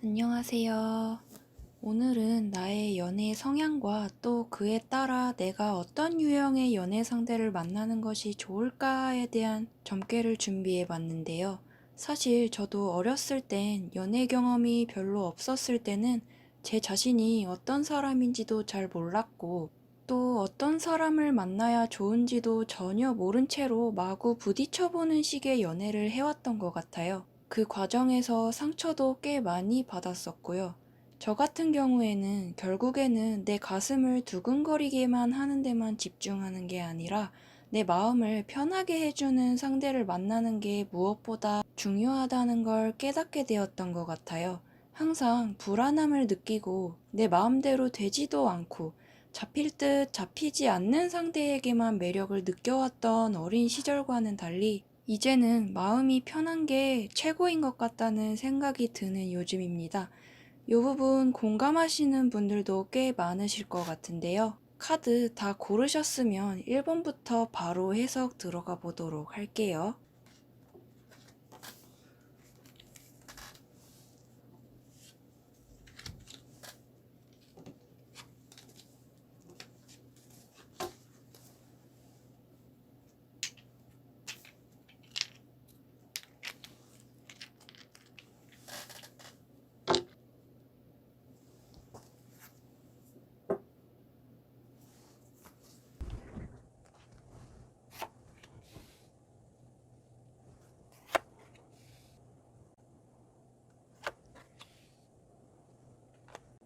안녕하세요. 오늘은 나의 연애 성향과 또 그에 따라 내가 어떤 유형의 연애 상대를 만나는 것이 좋을까에 대한 점괘를 준비해 봤는데요. 사실 저도 어렸을 땐 연애 경험이 별로 없었을 때는 제 자신이 어떤 사람인지도 잘 몰랐고 또 어떤 사람을 만나야 좋은지도 전혀 모른 채로 마구 부딪혀보는 식의 연애를 해왔던 것 같아요. 그 과정에서 상처도 꽤 많이 받았었고요. 저 같은 경우에는 결국에는 내 가슴을 두근거리게만 하는 데만 집중하는 게 아니라 내 마음을 편하게 해주는 상대를 만나는 게 무엇보다 중요하다는 걸 깨닫게 되었던 것 같아요. 항상 불안함을 느끼고 내 마음대로 되지도 않고 잡힐 듯 잡히지 않는 상대에게만 매력을 느껴왔던 어린 시절과는 달리 이제는 마음이 편한 게 최고인 것 같다는 생각이 드는 요즘입니다. 이 부분 공감하시는 분들도 꽤 많으실 것 같은데요. 카드 다 고르셨으면 1번부터 바로 해석 들어가 보도록 할게요.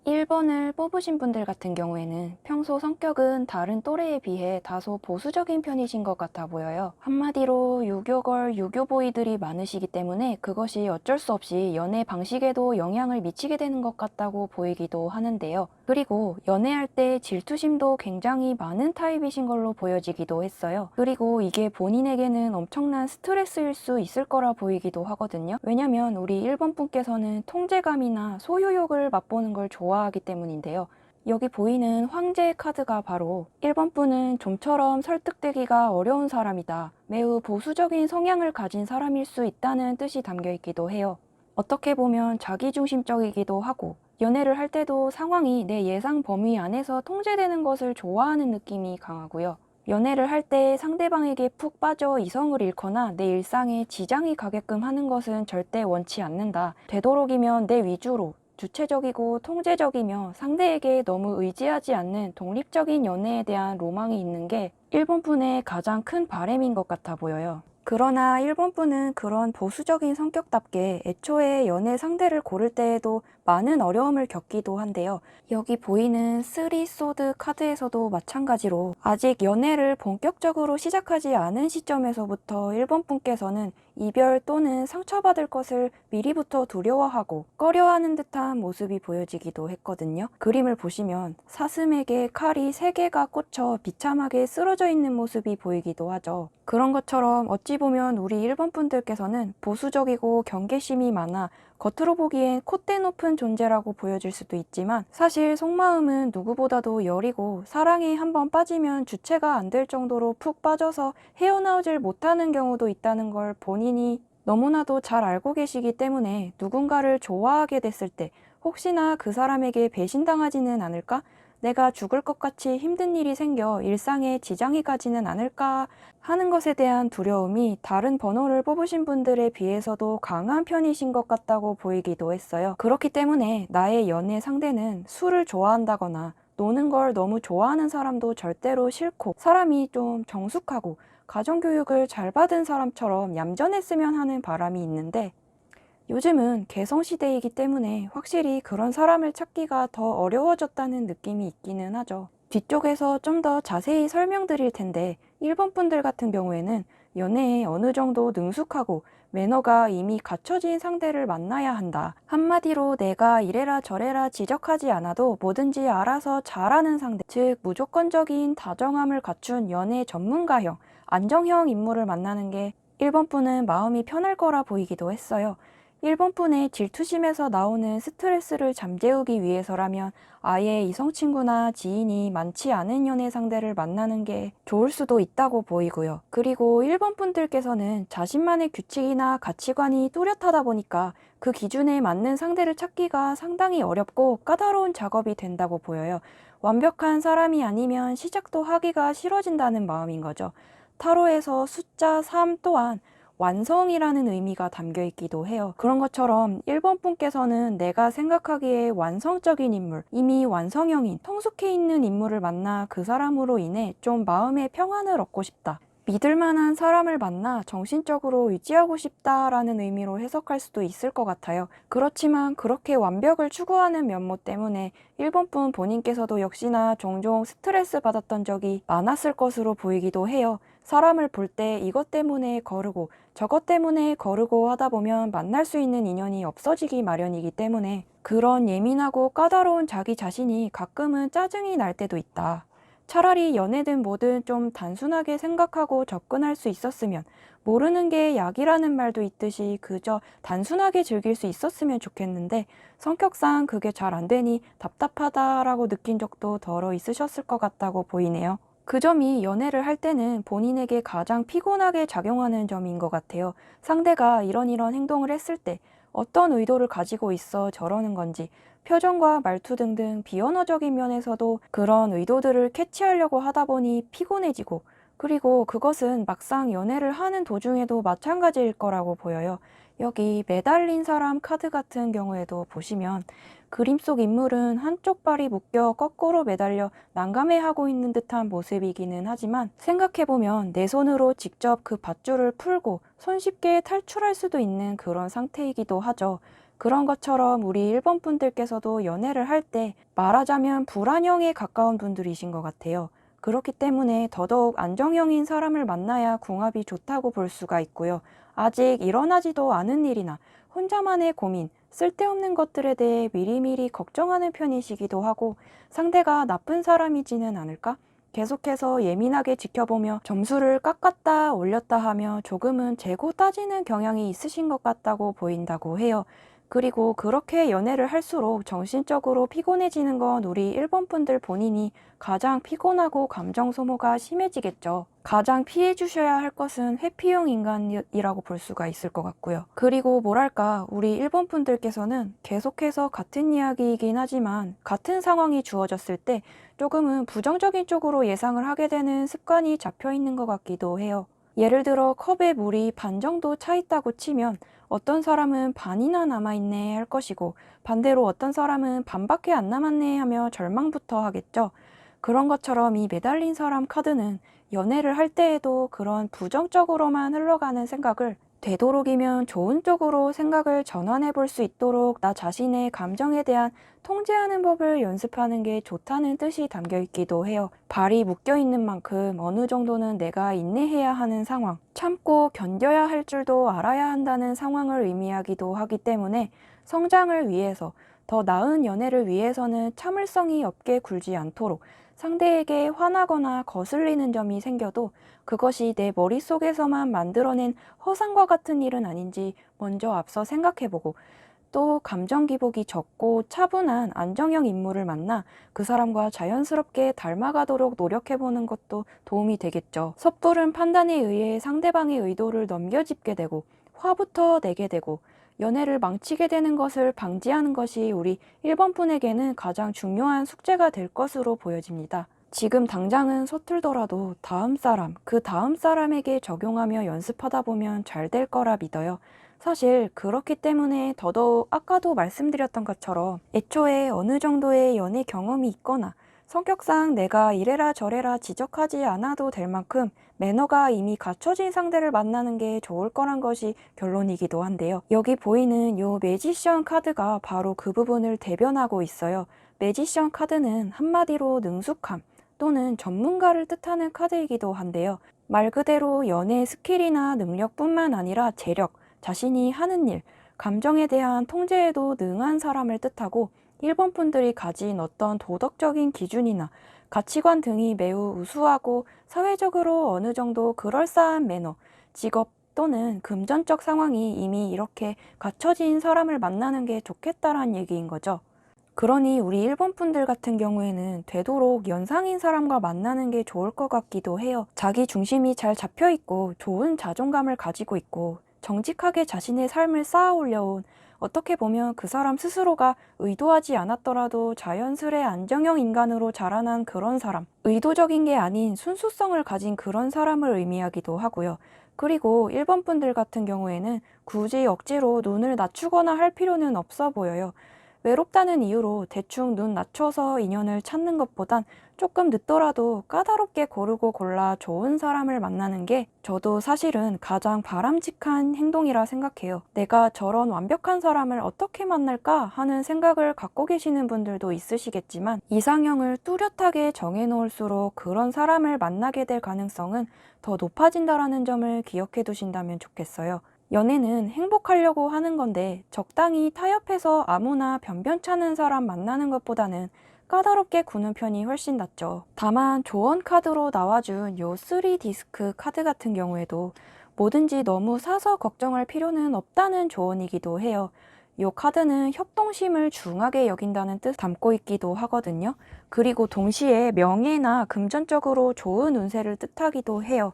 1번을 뽑으신 분들 같은 경우에는 평소 성격은 다른 또래에 비해 다소 보수적인 편이신 것 같아 보여요. 한마디로 유교걸, 유교보이들이 많으시기 때문에 그것이 어쩔 수 없이 연애 방식에도 영향을 미치게 되는 것 같다고 보이기도 하는데요. 그리고 연애할 때 질투심도 굉장히 많은 타입이신 걸로 보여지기도 했어요. 그리고 이게 본인에게는 엄청난 스트레스일 수 있을 거라 보이기도 하거든요. 왜냐면 우리 1번 분께서는 통제감이나 소유욕을 맛보는 걸 좋아하기 때문인데요. 여기 보이는 황제의 카드가 바로 1번 분은 좀처럼 설득되기가 어려운 사람이다. 매우 보수적인 성향을 가진 사람일 수 있다는 뜻이 담겨 있기도 해요. 어떻게 보면 자기중심적이기도 하고 연애를 할 때도 상황이 내 예상 범위 안에서 통제되는 것을 좋아하는 느낌이 강하고요. 연애를 할 때 상대방에게 푹 빠져 이성을 잃거나 내 일상에 지장이 가게끔 하는 것은 절대 원치 않는다. 되도록이면 내 위주로 주체적이고 통제적이며 상대에게 너무 의지하지 않는 독립적인 연애에 대한 로망이 있는 게 1번 분의 가장 큰 바람인 것 같아 보여요. 그러나 1번 분은 그런 보수적인 성격답게 애초에 연애 상대를 고를 때에도 많은 어려움을 겪기도 한데요. 여기 보이는 3 소드 카드에서도 마찬가지로 아직 연애를 본격적으로 시작하지 않은 시점에서부터 1번 분께서는 이별 또는 상처받을 것을 미리부터 두려워하고 꺼려하는 듯한 모습이 보여지기도 했거든요. 그림을 보시면 사슴에게 칼이 3개가 꽂혀 비참하게 쓰러져 있는 모습이 보이기도 하죠. 그런 것처럼 어찌 보면 우리 1번 분들께서는 보수적이고 경계심이 많아 겉으로 보기엔 콧대 높은 존재라고 보여질 수도 있지만 사실 속마음은 누구보다도 여리고 사랑에 한번 빠지면 주체가 안 될 정도로 푹 빠져서 헤어나오질 못하는 경우도 있다는 걸 본인이 너무나도 잘 알고 계시기 때문에 누군가를 좋아하게 됐을 때 혹시나 그 사람에게 배신당하지는 않을까? 내가 죽을 것 같이 힘든 일이 생겨 일상에 지장이 가지는 않을까 하는 것에 대한 두려움이 다른 번호를 뽑으신 분들에 비해서도 강한 편이신 것 같다고 보이기도 했어요. 그렇기 때문에 나의 연애 상대는 술을 좋아한다거나 노는 걸 너무 좋아하는 사람도 절대로 싫고 사람이 좀 정숙하고 가정교육을 잘 받은 사람처럼 얌전했으면 하는 바람이 있는데 요즘은 개성시대이기 때문에 확실히 그런 사람을 찾기가 더 어려워졌다는 느낌이 있기는 하죠. 뒤쪽에서 좀 더 자세히 설명드릴 텐데 1번 분들 같은 경우에는 연애에 어느 정도 능숙하고 매너가 이미 갖춰진 상대를 만나야 한다. 한마디로 내가 이래라 저래라 지적하지 않아도 뭐든지 알아서 잘하는 상대, 즉 무조건적인 다정함을 갖춘 연애 전문가형, 안정형 인물을 만나는 게 1번 분은 마음이 편할 거라 보이기도 했어요. 1번분의 질투심에서 나오는 스트레스를 잠재우기 위해서라면 아예 이성 친구나 지인이 많지 않은 연애 상대를 만나는 게 좋을 수도 있다고 보이고요. 그리고 1번분들께서는 자신만의 규칙이나 가치관이 뚜렷하다 보니까 그 기준에 맞는 상대를 찾기가 상당히 어렵고 까다로운 작업이 된다고 보여요. 완벽한 사람이 아니면 시작도 하기가 싫어진다는 마음인 거죠. 타로에서 숫자 3 또한 완성이라는 의미가 담겨 있기도 해요. 그런 것처럼 1번 분께서는 내가 생각하기에 완성적인 인물, 이미 완성형인 성숙해 있는 인물을 만나 그 사람으로 인해 좀 마음의 평안을 얻고 싶다. 믿을 만한 사람을 만나 정신적으로 의지하고 싶다라는 의미로 해석할 수도 있을 것 같아요. 그렇지만 그렇게 완벽을 추구하는 면모 때문에 1번 분 본인께서도 역시나 종종 스트레스 받았던 적이 많았을 것으로 보이기도 해요. 사람을 볼 때 이것 때문에 거르고 저것 때문에 거르고 하다 보면 만날 수 있는 인연이 없어지기 마련이기 때문에 그런 예민하고 까다로운 자기 자신이 가끔은 짜증이 날 때도 있다. 차라리 연애든 뭐든 좀 단순하게 생각하고 접근할 수 있었으면, 모르는 게 약이라는 말도 있듯이 그저 단순하게 즐길 수 있었으면 좋겠는데 성격상 그게 잘 안 되니 답답하다라고 느낀 적도 덜어 있으셨을 것 같다고 보이네요. 그 점이 연애를 할 때는 본인에게 가장 피곤하게 작용하는 점인 것 같아요. 상대가 이런 행동을 했을 때 어떤 의도를 가지고 있어 저러는 건지, 표정과 말투 등등 비언어적인 면에서도 그런 의도들을 캐치하려고 하다 보니 피곤해지고, 그리고 그것은 막상 연애를 하는 도중에도 마찬가지일 거라고 보여요. 여기 매달린 사람 카드 같은 경우에도 보시면 그림 속 인물은 한쪽 발이 묶여 거꾸로 매달려 난감해하고 있는 듯한 모습이기는 하지만, 생각해보면 내 손으로 직접 그 밧줄을 풀고 손쉽게 탈출할 수도 있는 그런 상태이기도 하죠. 그런 것처럼 우리 1번 분들께서도 연애를 할 때 말하자면 불안형에 가까운 분들이신 것 같아요. 그렇기 때문에 더더욱 안정형인 사람을 만나야 궁합이 좋다고 볼 수가 있고요. 아직 일어나지도 않은 일이나 혼자만의 고민, 쓸데없는 것들에 대해 미리미리 걱정하는 편이시기도 하고, 상대가 나쁜 사람이지는 않을까? 계속해서 예민하게 지켜보며 점수를 깎았다 올렸다 하며 조금은 재고 따지는 경향이 있으신 것 같다고 보인다고 해요. 그리고 그렇게 연애를 할수록 정신적으로 피곤해지는 건 우리 1번 분들 본인이 가장 피곤하고 감정 소모가 심해지겠죠. 가장 피해 주셔야 할 것은 회피형 인간이라고 볼 수가 있을 것 같고요. 그리고 뭐랄까, 우리 1번 분들께서는 계속해서 같은 이야기이긴 하지만 같은 상황이 주어졌을 때 조금은 부정적인 쪽으로 예상을 하게 되는 습관이 잡혀 있는 것 같기도 해요. 예를 들어 컵에 물이 반 정도 차 있다고 치면 어떤 사람은 반이나 남아있네 할 것이고, 반대로 어떤 사람은 반밖에 안 남았네 하며 절망부터 하겠죠. 그런 것처럼 이 매달린 사람 카드는 연애를 할 때에도 그런 부정적으로만 흘러가는 생각을 되도록이면 좋은 쪽으로 생각을 전환해 볼 수 있도록 나 자신의 감정에 대한 통제하는 법을 연습하는 게 좋다는 뜻이 담겨 있기도 해요. 발이 묶여 있는 만큼 어느 정도는 내가 인내해야 하는 상황, 참고 견뎌야 할 줄도 알아야 한다는 상황을 의미하기도 하기 때문에 성장을 위해서, 더 나은 연애를 위해서는 참을성이 없게 굴지 않도록, 상대에게 화나거나 거슬리는 점이 생겨도 그것이 내 머릿속에서만 만들어낸 허상과 같은 일은 아닌지 먼저 앞서 생각해보고, 또 감정 기복이 적고 차분한 안정형 인물을 만나 그 사람과 자연스럽게 닮아가도록 노력해보는 것도 도움이 되겠죠. 섣부른 판단에 의해 상대방의 의도를 넘겨짚게 되고 화부터 내게 되고 연애를 망치게 되는 것을 방지하는 것이 우리 1번 분에게는 가장 중요한 숙제가 될 것으로 보여집니다. 지금 당장은 서툴더라도 다음 사람, 그 다음 사람에게 적용하며 연습하다 보면 잘 될 거라 믿어요. 사실 그렇기 때문에 더더욱 아까도 말씀드렸던 것처럼 애초에 어느 정도의 연애 경험이 있거나 성격상 내가 이래라 저래라 지적하지 않아도 될 만큼 매너가 이미 갖춰진 상대를 만나는 게 좋을 거란 것이 결론이기도 한데요. 여기 보이는 요 매지션 카드가 바로 그 부분을 대변하고 있어요. 매지션 카드는 한마디로 능숙함 또는 전문가를 뜻하는 카드이기도 한데요. 말 그대로 연애 스킬이나 능력뿐만 아니라 재력, 자신이 하는 일, 감정에 대한 통제에도 능한 사람을 뜻하고, 1번 분들이 가진 어떤 도덕적인 기준이나 가치관 등이 매우 우수하고 사회적으로 어느 정도 그럴싸한 매너, 직업 또는 금전적 상황이 이미 이렇게 갖춰진 사람을 만나는 게 좋겠다란 얘기인 거죠. 그러니 우리 일본 분들 같은 경우에는 되도록 연상인 사람과 만나는 게 좋을 것 같기도 해요. 자기 중심이 잘 잡혀 있고 좋은 자존감을 가지고 있고 정직하게 자신의 삶을 쌓아 올려온, 어떻게 보면 그 사람 스스로가 의도하지 않았더라도 자연스레 안정형 인간으로 자라난 그런 사람, 의도적인 게 아닌 순수성을 가진 그런 사람을 의미하기도 하고요. 그리고 일본 분들 같은 경우에는 굳이 억지로 눈을 낮추거나 할 필요는 없어 보여요. 외롭다는 이유로 대충 눈 낮춰서 인연을 찾는 것보단 조금 늦더라도 까다롭게 고르고 골라 좋은 사람을 만나는 게 저도 사실은 가장 바람직한 행동이라 생각해요. 내가 저런 완벽한 사람을 어떻게 만날까 하는 생각을 갖고 계시는 분들도 있으시겠지만, 이상형을 뚜렷하게 정해놓을수록 그런 사람을 만나게 될 가능성은 더 높아진다라는 점을 기억해 두신다면 좋겠어요. 연애는 행복하려고 하는 건데 적당히 타협해서 아무나 변변찮은 사람 만나는 것보다는 까다롭게 구는 편이 훨씬 낫죠. 다만 조언 카드로 나와준 요 3디스크 카드 같은 경우에도 뭐든지 너무 사서 걱정할 필요는 없다는 조언이기도 해요. 요 카드는 협동심을 중하게 여긴다는 뜻 담고 있기도 하거든요. 그리고 동시에 명예나 금전적으로 좋은 운세를 뜻하기도 해요.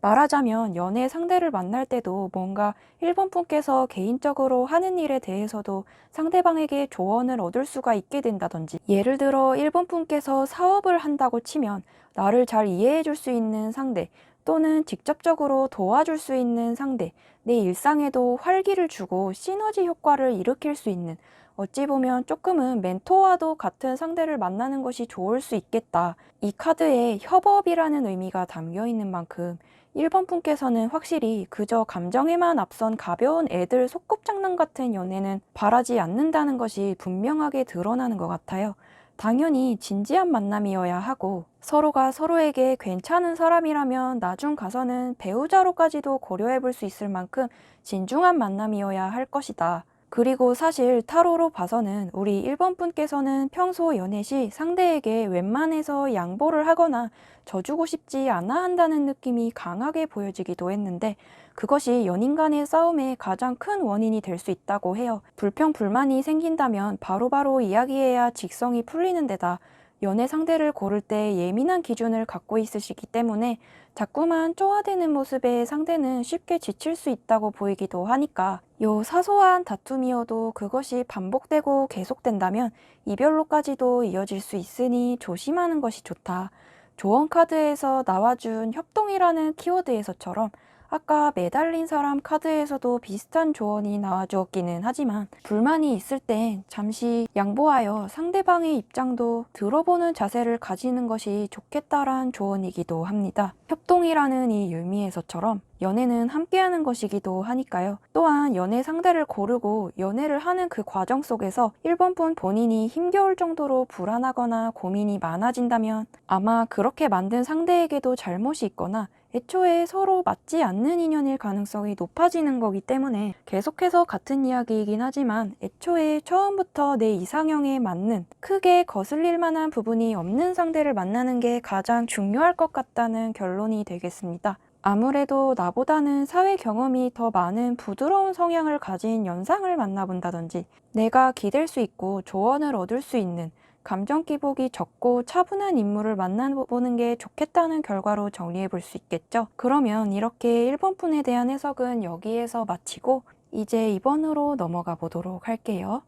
말하자면 연애 상대를 만날 때도 뭔가 1번 분께서 개인적으로 하는 일에 대해서도 상대방에게 조언을 얻을 수가 있게 된다든지, 예를 들어 1번 분께서 사업을 한다고 치면 나를 잘 이해해 줄 수 있는 상대, 또는 직접적으로 도와줄 수 있는 상대, 내 일상에도 활기를 주고 시너지 효과를 일으킬 수 있는, 어찌 보면 조금은 멘토와도 같은 상대를 만나는 것이 좋을 수 있겠다. 이 카드에 협업이라는 의미가 담겨 있는 만큼 1번 분께서는 확실히 그저 감정에만 앞선 가벼운 애들 소꿉장난 같은 연애는 바라지 않는다는 것이 분명하게 드러나는 것 같아요. 당연히 진지한 만남이어야 하고 서로가 서로에게 괜찮은 사람이라면 나중 가서는 배우자로까지도 고려해 볼 수 있을 만큼 진중한 만남이어야 할 것이다. 그리고 사실 타로로 봐서는 우리 1번 분께서는 평소 연애 시 상대에게 웬만해서 양보를 하거나 져주고 싶지 않아 한다는 느낌이 강하게 보여지기도 했는데, 그것이 연인 간의 싸움의 가장 큰 원인이 될 수 있다고 해요. 불평불만이 생긴다면 바로바로 이야기해야 직성이 풀리는 데다 연애 상대를 고를 때 예민한 기준을 갖고 있으시기 때문에 자꾸만 쪼아대는 모습에 상대는 쉽게 지칠 수 있다고 보이기도 하니까, 요 사소한 다툼이어도 그것이 반복되고 계속된다면 이별로까지도 이어질 수 있으니 조심하는 것이 좋다. 조언 카드에서 나와준 협동이라는 키워드에서처럼 아까 매달린 사람 카드에서도 비슷한 조언이 나와주었기는 하지만, 불만이 있을 땐 잠시 양보하여 상대방의 입장도 들어보는 자세를 가지는 것이 좋겠다란 조언이기도 합니다. 협동이라는 이 의미에서처럼 연애는 함께하는 것이기도 하니까요. 또한 연애 상대를 고르고 연애를 하는 그 과정 속에서 1번 분 본인이 힘겨울 정도로 불안하거나 고민이 많아진다면 아마 그렇게 만든 상대에게도 잘못이 있거나 애초에 서로 맞지 않는 인연일 가능성이 높아지는 거기 때문에, 계속해서 같은 이야기이긴 하지만 애초에 처음부터 내 이상형에 맞는, 크게 거슬릴 만한 부분이 없는 상대를 만나는 게 가장 중요할 것 같다는 결론이 되겠습니다. 아무래도 나보다는 사회 경험이 더 많은 부드러운 성향을 가진 연상을 만나본다든지, 내가 기댈 수 있고 조언을 얻을 수 있는 감정 기복이 적고 차분한 인물을 만나보는 게 좋겠다는 결과로 정리해 볼 수 있겠죠. 그러면 이렇게 1번 분에 대한 해석은 여기에서 마치고 이제 2번으로 넘어가 보도록 할게요.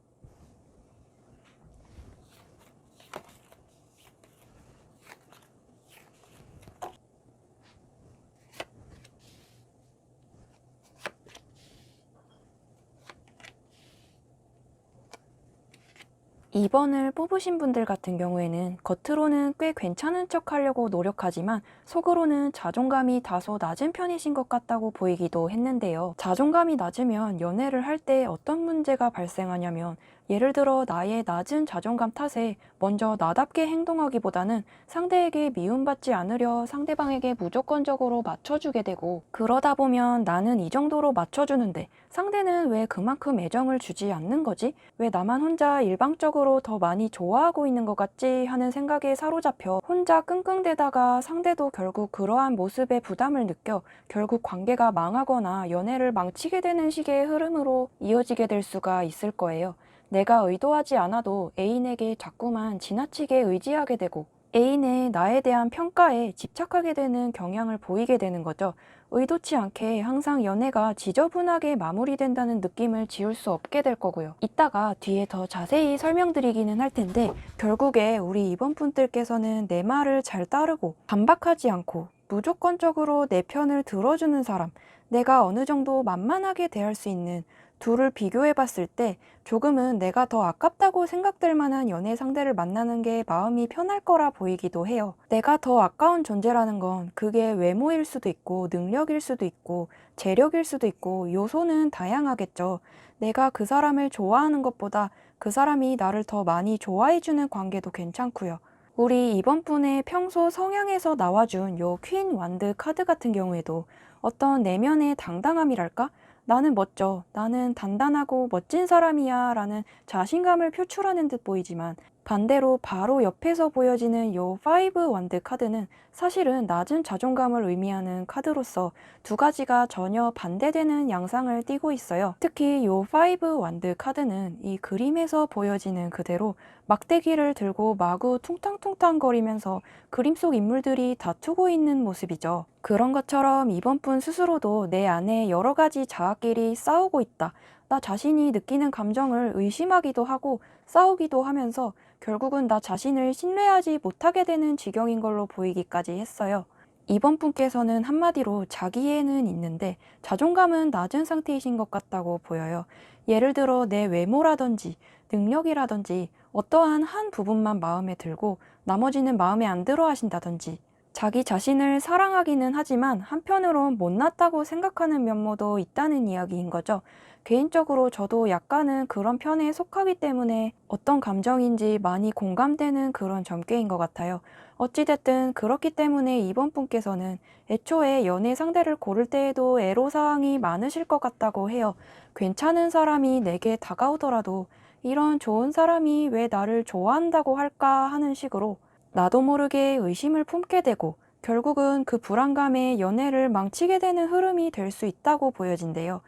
(2번을) 뽑으신 분들 같은 경우에는 겉으로는 꽤 괜찮은 척 하려고 노력하지만 속으로는 자존감이 다소 낮은 편이신 것 같다고 보이기도 했는데요. 자존감이 낮으면 연애를 할 때 어떤 문제가 발생하냐면, 예를 들어 나의 낮은 자존감 탓에 먼저 나답게 행동하기보다는 상대에게 미움받지 않으려 상대방에게 무조건적으로 맞춰주게 되고, 그러다 보면 나는 이 정도로 맞춰주는데 상대는 왜 그만큼 애정을 주지 않는 거지? 왜 나만 혼자 일방적으로 더 많이 좋아하고 있는 것 같지? 하는 생각에 사로잡혀 혼자 끙끙대다가 상대도 결국 그러한 모습에 부담을 느껴 결국 관계가 망하거나 연애를 망치게 되는 식의 흐름으로 이어지게 될 수가 있을 거예요. 내가 의도하지 않아도 애인에게 자꾸만 지나치게 의지하게 되고 애인의 나에 대한 평가에 집착하게 되는 경향을 보이게 되는 거죠. 의도치 않게 항상 연애가 지저분하게 마무리된다는 느낌을 지울 수 없게 될 거고요. 이따가 뒤에 더 자세히 설명드리기는 할 텐데, 결국에 우리 이번 분들께서는 내 말을 잘 따르고 반박하지 않고 무조건적으로 내 편을 들어주는 사람, 내가 어느 정도 만만하게 대할 수 있는, 둘을 비교해 봤을 때 조금은 내가 더 아깝다고 생각될 만한 연애 상대를 만나는 게 마음이 편할 거라 보이기도 해요. 내가 더 아까운 존재라는 건 그게 외모일 수도 있고 능력일 수도 있고 재력일 수도 있고 요소는 다양하겠죠. 내가 그 사람을 좋아하는 것보다 그 사람이 나를 더 많이 좋아해주는 관계도 괜찮고요. 우리 이번 분의 평소 성향에서 나와준 요 퀸 완드 카드 같은 경우에도 어떤 내면의 당당함이랄까? 나는 멋져, 나는 단단하고 멋진 사람이야 라는 자신감을 표출하는 듯 보이지만, 반대로 바로 옆에서 보여지는 요 5 완드 카드는 사실은 낮은 자존감을 의미하는 카드로서 두 가지가 전혀 반대되는 양상을 띠고 있어요. 특히 요 5 완드 카드는 이 그림에서 보여지는 그대로 막대기를 들고 마구 퉁탕퉁탕 거리면서 그림 속 인물들이 다투고 있는 모습이죠. 그런 것처럼 이번 분 스스로도 내 안에 여러 가지 자아끼리 싸우고 있다. 나 자신이 느끼는 감정을 의심하기도 하고 싸우기도 하면서 결국은 나 자신을 신뢰하지 못하게 되는 지경인 걸로 보이기까지 했어요. 이번 분께서는 한마디로 자기애는 있는데 자존감은 낮은 상태이신 것 같다고 보여요. 예를 들어 내 외모라든지 능력이라든지 어떠한 한 부분만 마음에 들고 나머지는 마음에 안 들어 하신다든지, 자기 자신을 사랑하기는 하지만 한편으론 못났다고 생각하는 면모도 있다는 이야기인 거죠. 개인적으로 저도 약간은 그런 편에 속하기 때문에 어떤 감정인지 많이 공감되는 그런 점괘인 것 같아요. 어찌됐든 그렇기 때문에 이번 분께서는 애초에 연애 상대를 고를 때에도 애로사항이 많으실 것 같다고 해요. 괜찮은 사람이 내게 다가오더라도 이런 좋은 사람이 왜 나를 좋아한다고 할까 하는 식으로 나도 모르게 의심을 품게 되고 결국은 그 불안감에 연애를 망치게 되는 흐름이 될 수 있다고 보여진대요.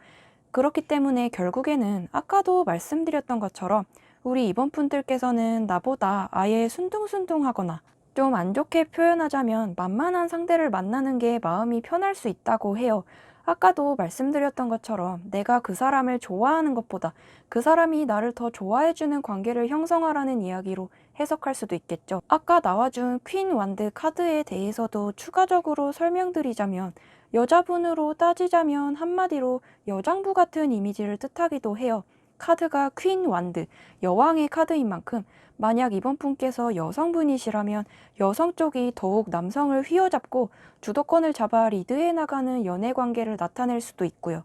그렇기 때문에 결국에는 아까도 말씀드렸던 것처럼 우리 이번 분들께서는 나보다 아예 순둥순둥하거나 좀 안 좋게 표현하자면 만만한 상대를 만나는 게 마음이 편할 수 있다고 해요. 아까도 말씀드렸던 것처럼 내가 그 사람을 좋아하는 것보다 그 사람이 나를 더 좋아해주는 관계를 형성하라는 이야기로 해석할 수도 있겠죠. 아까 나와준 퀸 완드 카드에 대해서도 추가적으로 설명드리자면, 여자분으로 따지자면 한마디로 여장부 같은 이미지를 뜻하기도 해요. 카드가 퀸 완드, 여왕의 카드인 만큼 만약 이번 분께서 여성분이시라면 여성 쪽이 더욱 남성을 휘어잡고 주도권을 잡아 리드해 나가는 연애 관계를 나타낼 수도 있고요.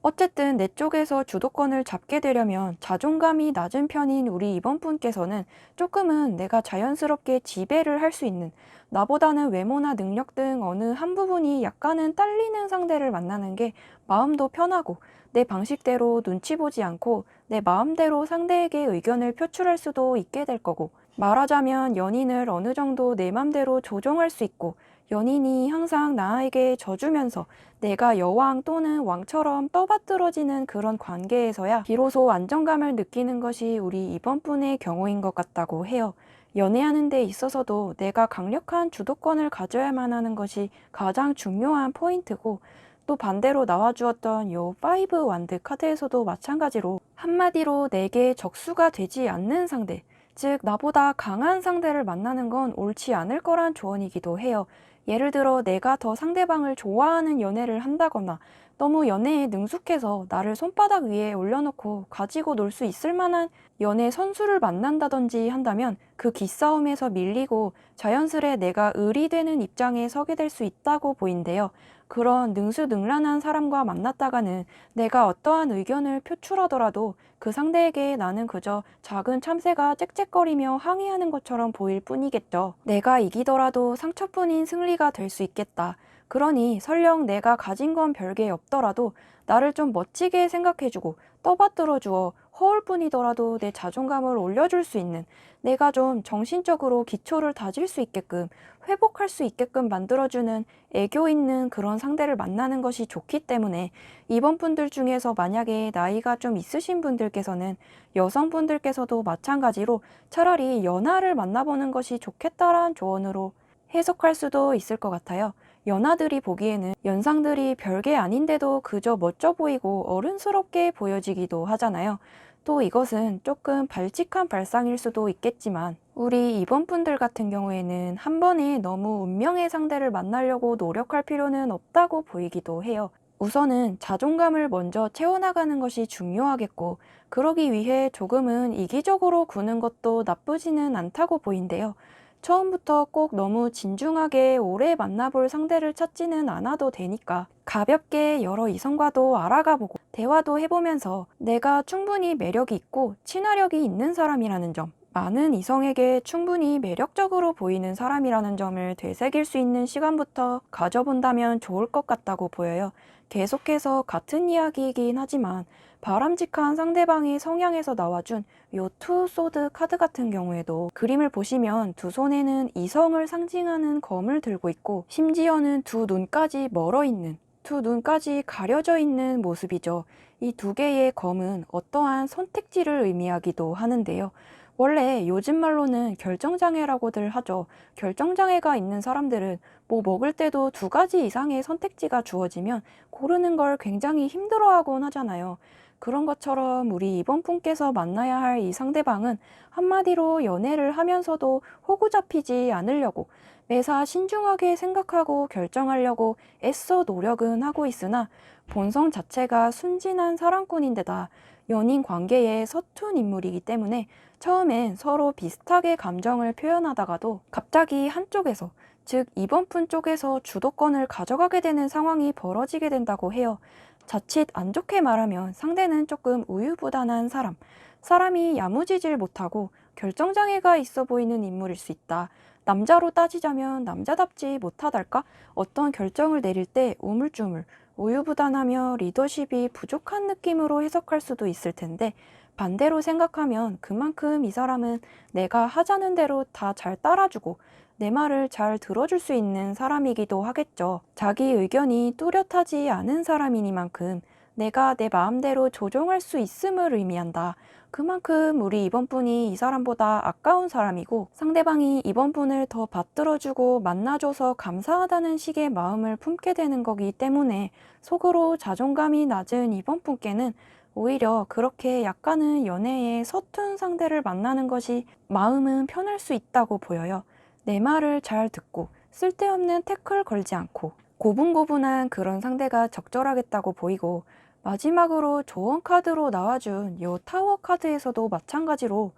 어쨌든 내 쪽에서 주도권을 잡게 되려면 자존감이 낮은 편인 우리 이번 분께서는 조금은 내가 자연스럽게 지배를 할 수 있는, 나보다는 외모나 능력 등 어느 한 부분이 약간은 딸리는 상대를 만나는 게 마음도 편하고 내 방식대로 눈치 보지 않고 내 마음대로 상대에게 의견을 표출할 수도 있게 될 거고, 말하자면 연인을 어느 정도 내 맘대로 조종할 수 있고 연인이 항상 나에게 져주면서 내가 여왕 또는 왕처럼 떠받들어지는 그런 관계에서야 비로소 안정감을 느끼는 것이 우리 이번 분의 경우인 것 같다고 해요. 연애하는 데 있어서도 내가 강력한 주도권을 가져야만 하는 것이 가장 중요한 포인트고, 또 반대로 나와주었던 요 5 완드 카드에서도 마찬가지로 한마디로 내게 적수가 되지 않는 상대, 즉 나보다 강한 상대를 만나는 건 옳지 않을 거란 조언이기도 해요. 예를 들어 내가 더 상대방을 좋아하는 연애를 한다거나 너무 연애에 능숙해서 나를 손바닥 위에 올려놓고 가지고 놀 수 있을 만한 연애 선수를 만난다든지 한다면 그 기싸움에서 밀리고 자연스레 내가 을이 되는 입장에 서게 될 수 있다고 보인대요. 그런 능수능란한 사람과 만났다가는 내가 어떠한 의견을 표출하더라도 그 상대에게 나는 그저 작은 참새가 짹짹거리며 항의하는 것처럼 보일 뿐이겠죠. 내가 이기더라도 상처뿐인 승리가 될 수 있겠다. 그러니 설령 내가 가진 건 별게 없더라도 나를 좀 멋지게 생각해주고 떠받들어 주어 허울뿐이더라도 내 자존감을 올려줄 수 있는, 내가 좀 정신적으로 기초를 다질 수 있게끔 회복할 수 있게끔 만들어주는 애교 있는 그런 상대를 만나는 것이 좋기 때문에, 이번 분들 중에서 만약에 나이가 좀 있으신 분들께서는 여성분들께서도 마찬가지로 차라리 연하를 만나보는 것이 좋겠다라는 조언으로 해석할 수도 있을 것 같아요. 연하들이 보기에는 연상들이 별게 아닌데도 그저 멋져 보이고 어른스럽게 보여지기도 하잖아요. 또 이것은 조금 발칙한 발상일 수도 있겠지만 우리 이번 분들 같은 경우에는 한 번에 너무 운명의 상대를 만나려고 노력할 필요는 없다고 보이기도 해요. 우선은 자존감을 먼저 채워나가는 것이 중요하겠고, 그러기 위해 조금은 이기적으로 구는 것도 나쁘지는 않다고 보인대요. 처음부터 꼭 너무 진중하게 오래 만나볼 상대를 찾지는 않아도 되니까 가볍게 여러 이성과도 알아가보고 대화도 해보면서 내가 충분히 매력이 있고 친화력이 있는 사람이라는 점, 많은 이성에게 충분히 매력적으로 보이는 사람이라는 점을 되새길 수 있는 시간부터 가져본다면 좋을 것 같다고 보여요. 계속해서 같은 이야기이긴 하지만 바람직한 상대방의 성향에서 나와준 요 투 소드 카드 같은 경우에도 그림을 보시면 두 손에는 이성을 상징하는 검을 들고 있고, 심지어는 두 눈까지 멀어 있는, 두 눈까지 가려져 있는 모습이죠. 이 두 개의 검은 어떠한 선택지를 의미하기도 하는데요. 원래 요즘 말로는 결정장애라고들 하죠. 결정장애가 있는 사람들은 뭐 먹을 때도 두 가지 이상의 선택지가 주어지면 고르는 걸 굉장히 힘들어하곤 하잖아요. 그런 것처럼 우리 이번 분께서 만나야 할 이 상대방은 한마디로 연애를 하면서도 호구 잡히지 않으려고 매사 신중하게 생각하고 결정하려고 애써 노력은 하고 있으나, 본성 자체가 순진한 사랑꾼인데다 연인 관계에 서툰 인물이기 때문에 처음엔 서로 비슷하게 감정을 표현하다가도 갑자기 한쪽에서, 즉 이번 분 쪽에서 주도권을 가져가게 되는 상황이 벌어지게 된다고 해요. 자칫 안 좋게 말하면 상대는 조금 우유부단한 사람, 사람이 야무지질 못하고 결정장애가 있어 보이는 인물일 수 있다. 남자로 따지자면 남자답지 못하달까? 어떤 결정을 내릴 때 우물쭈물, 우유부단하며 리더십이 부족한 느낌으로 해석할 수도 있을 텐데, 반대로 생각하면 그만큼 이 사람은 내가 하자는 대로 다 잘 따라주고 내 말을 잘 들어줄 수 있는 사람이기도 하겠죠. 자기 의견이 뚜렷하지 않은 사람이니만큼 내가 내 마음대로 조종할 수 있음을 의미한다. 그만큼 우리 이번 분이 이 사람보다 아까운 사람이고, 상대방이 이번 분을 더 받들어주고 만나줘서 감사하다는 식의 마음을 품게 되는 거기 때문에 속으로 자존감이 낮은 이번 분께는 오히려 그렇게 약간은 연애에 서툰 상대를 만나는 것이 마음은 편할 수 있다고 보여요. 내 말을 잘 듣고 쓸데없는 태클 걸지 않고 고분고분한 그런 상대가 적절하겠다고 보이고, 마지막으로 조언 카드로 나와준 요 타워 카드에서도 마찬가지로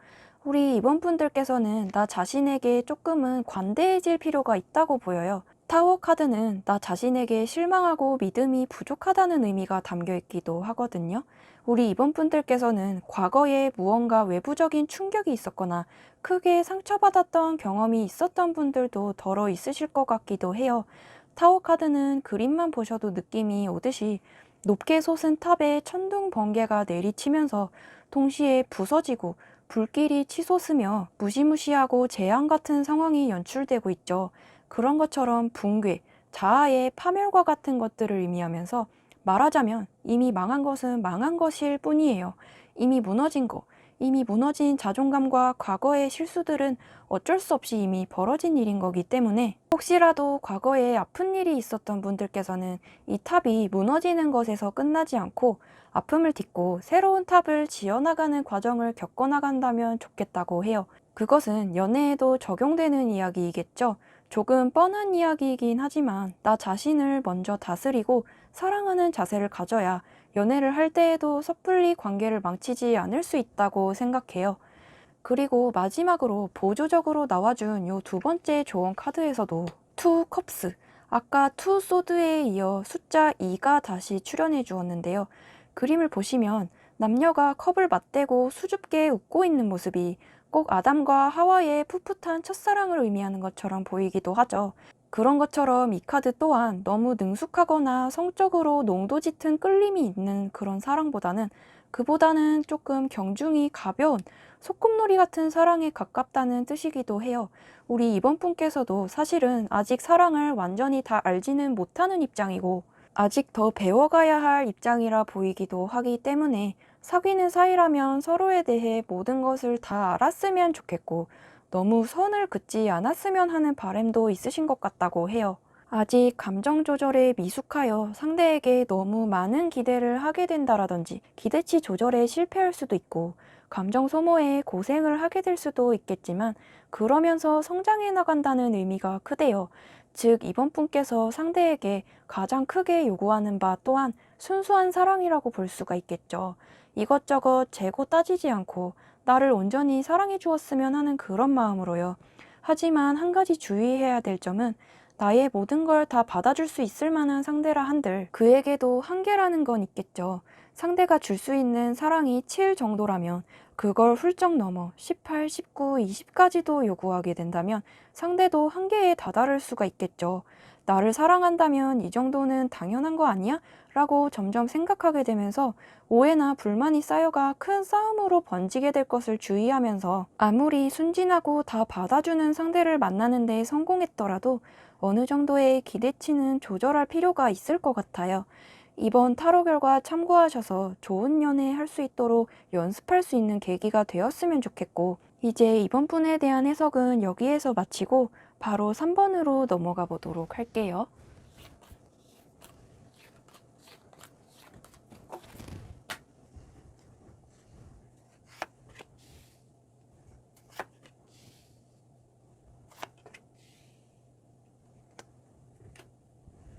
우리 이번 분들께서는 나 자신에게 조금은 관대해질 필요가 있다고 보여요. 타워 카드는 나 자신에게 실망하고 믿음이 부족하다는 의미가 담겨 있기도 하거든요. 우리 이번 분들께서는 과거에 무언가 외부적인 충격이 있었거나 크게 상처받았던 경험이 있었던 분들도 덜어 있으실 것 같기도 해요. 타워 카드는 그림만 보셔도 느낌이 오듯이 높게 솟은 탑에 천둥 번개가 내리치면서 동시에 부서지고 불길이 치솟으며 무시무시하고 재앙 같은 상황이 연출되고 있죠. 그런 것처럼 붕괴, 자아의 파멸과 같은 것들을 의미하면서, 말하자면 이미 망한 것은 망한 것일 뿐이에요. 이미 무너진 거, 이미 무너진 자존감과 과거의 실수들은 어쩔 수 없이 이미 벌어진 일인 거기 때문에, 혹시라도 과거에 아픈 일이 있었던 분들께서는 이 탑이 무너지는 것에서 끝나지 않고 아픔을 딛고 새로운 탑을 지어나가는 과정을 겪어나간다면 좋겠다고 해요. 그것은 연애에도 적용되는 이야기이겠죠. 조금 뻔한 이야기이긴 하지만 나 자신을 먼저 다스리고 사랑하는 자세를 가져야 연애를 할 때에도 섣불리 관계를 망치지 않을 수 있다고 생각해요. 그리고 마지막으로 보조적으로 나와준 요 두 번째 조언 카드에서도 투 컵스, 아까 투 소드에 이어 숫자 2가 다시 출연해 주었는데요. 그림을 보시면 남녀가 컵을 맞대고 수줍게 웃고 있는 모습이 꼭 아담과 하와의 풋풋한 첫사랑을 의미하는 것처럼 보이기도 하죠. 그런 것처럼 이 카드 또한 너무 능숙하거나 성적으로 농도 짙은 끌림이 있는 그런 사랑보다는 그보다는 조금 경중이 가벼운 소꿉놀이 같은 사랑에 가깝다는 뜻이기도 해요. 우리 이번 분께서도 사실은 아직 사랑을 완전히 다 알지는 못하는 입장이고 아직 더 배워가야 할 입장이라 보이기도 하기 때문에 사귀는 사이라면 서로에 대해 모든 것을 다 알았으면 좋겠고 너무 선을 긋지 않았으면 하는 바람도 있으신 것 같다고 해요. 아직 감정 조절에 미숙하여 상대에게 너무 많은 기대를 하게 된다라든지 기대치 조절에 실패할 수도 있고 감정 소모에 고생을 하게 될 수도 있겠지만 그러면서 성장해 나간다는 의미가 크대요. 즉 이번 분께서 상대에게 가장 크게 요구하는 바 또한 순수한 사랑이라고 볼 수가 있겠죠. 이것저것 재고 따지지 않고 나를 온전히 사랑해 주었으면 하는 그런 마음으로요. 하지만 한 가지 주의해야 될 점은 나의 모든 걸 다 받아줄 수 있을 만한 상대라 한들 그에게도 한계라는 건 있겠죠. 상대가 줄 수 있는 사랑이 7 정도라면 그걸 훌쩍 넘어 18, 19, 20까지도 요구하게 된다면 상대도 한계에 다다를 수가 있겠죠. 나를 사랑한다면 이 정도는 당연한 거 아니야? 라고 점점 생각하게 되면서 오해나 불만이 쌓여가 큰 싸움으로 번지게 될 것을 주의하면서 아무리 순진하고 다 받아주는 상대를 만나는 데 성공했더라도 어느 정도의 기대치는 조절할 필요가 있을 것 같아요. 이번 타로 결과 참고하셔서 좋은 연애 할 수 있도록 연습할 수 있는 계기가 되었으면 좋겠고, 이제 이번 분에 대한 해석은 여기에서 마치고 바로 3번으로 넘어가 보도록 할게요.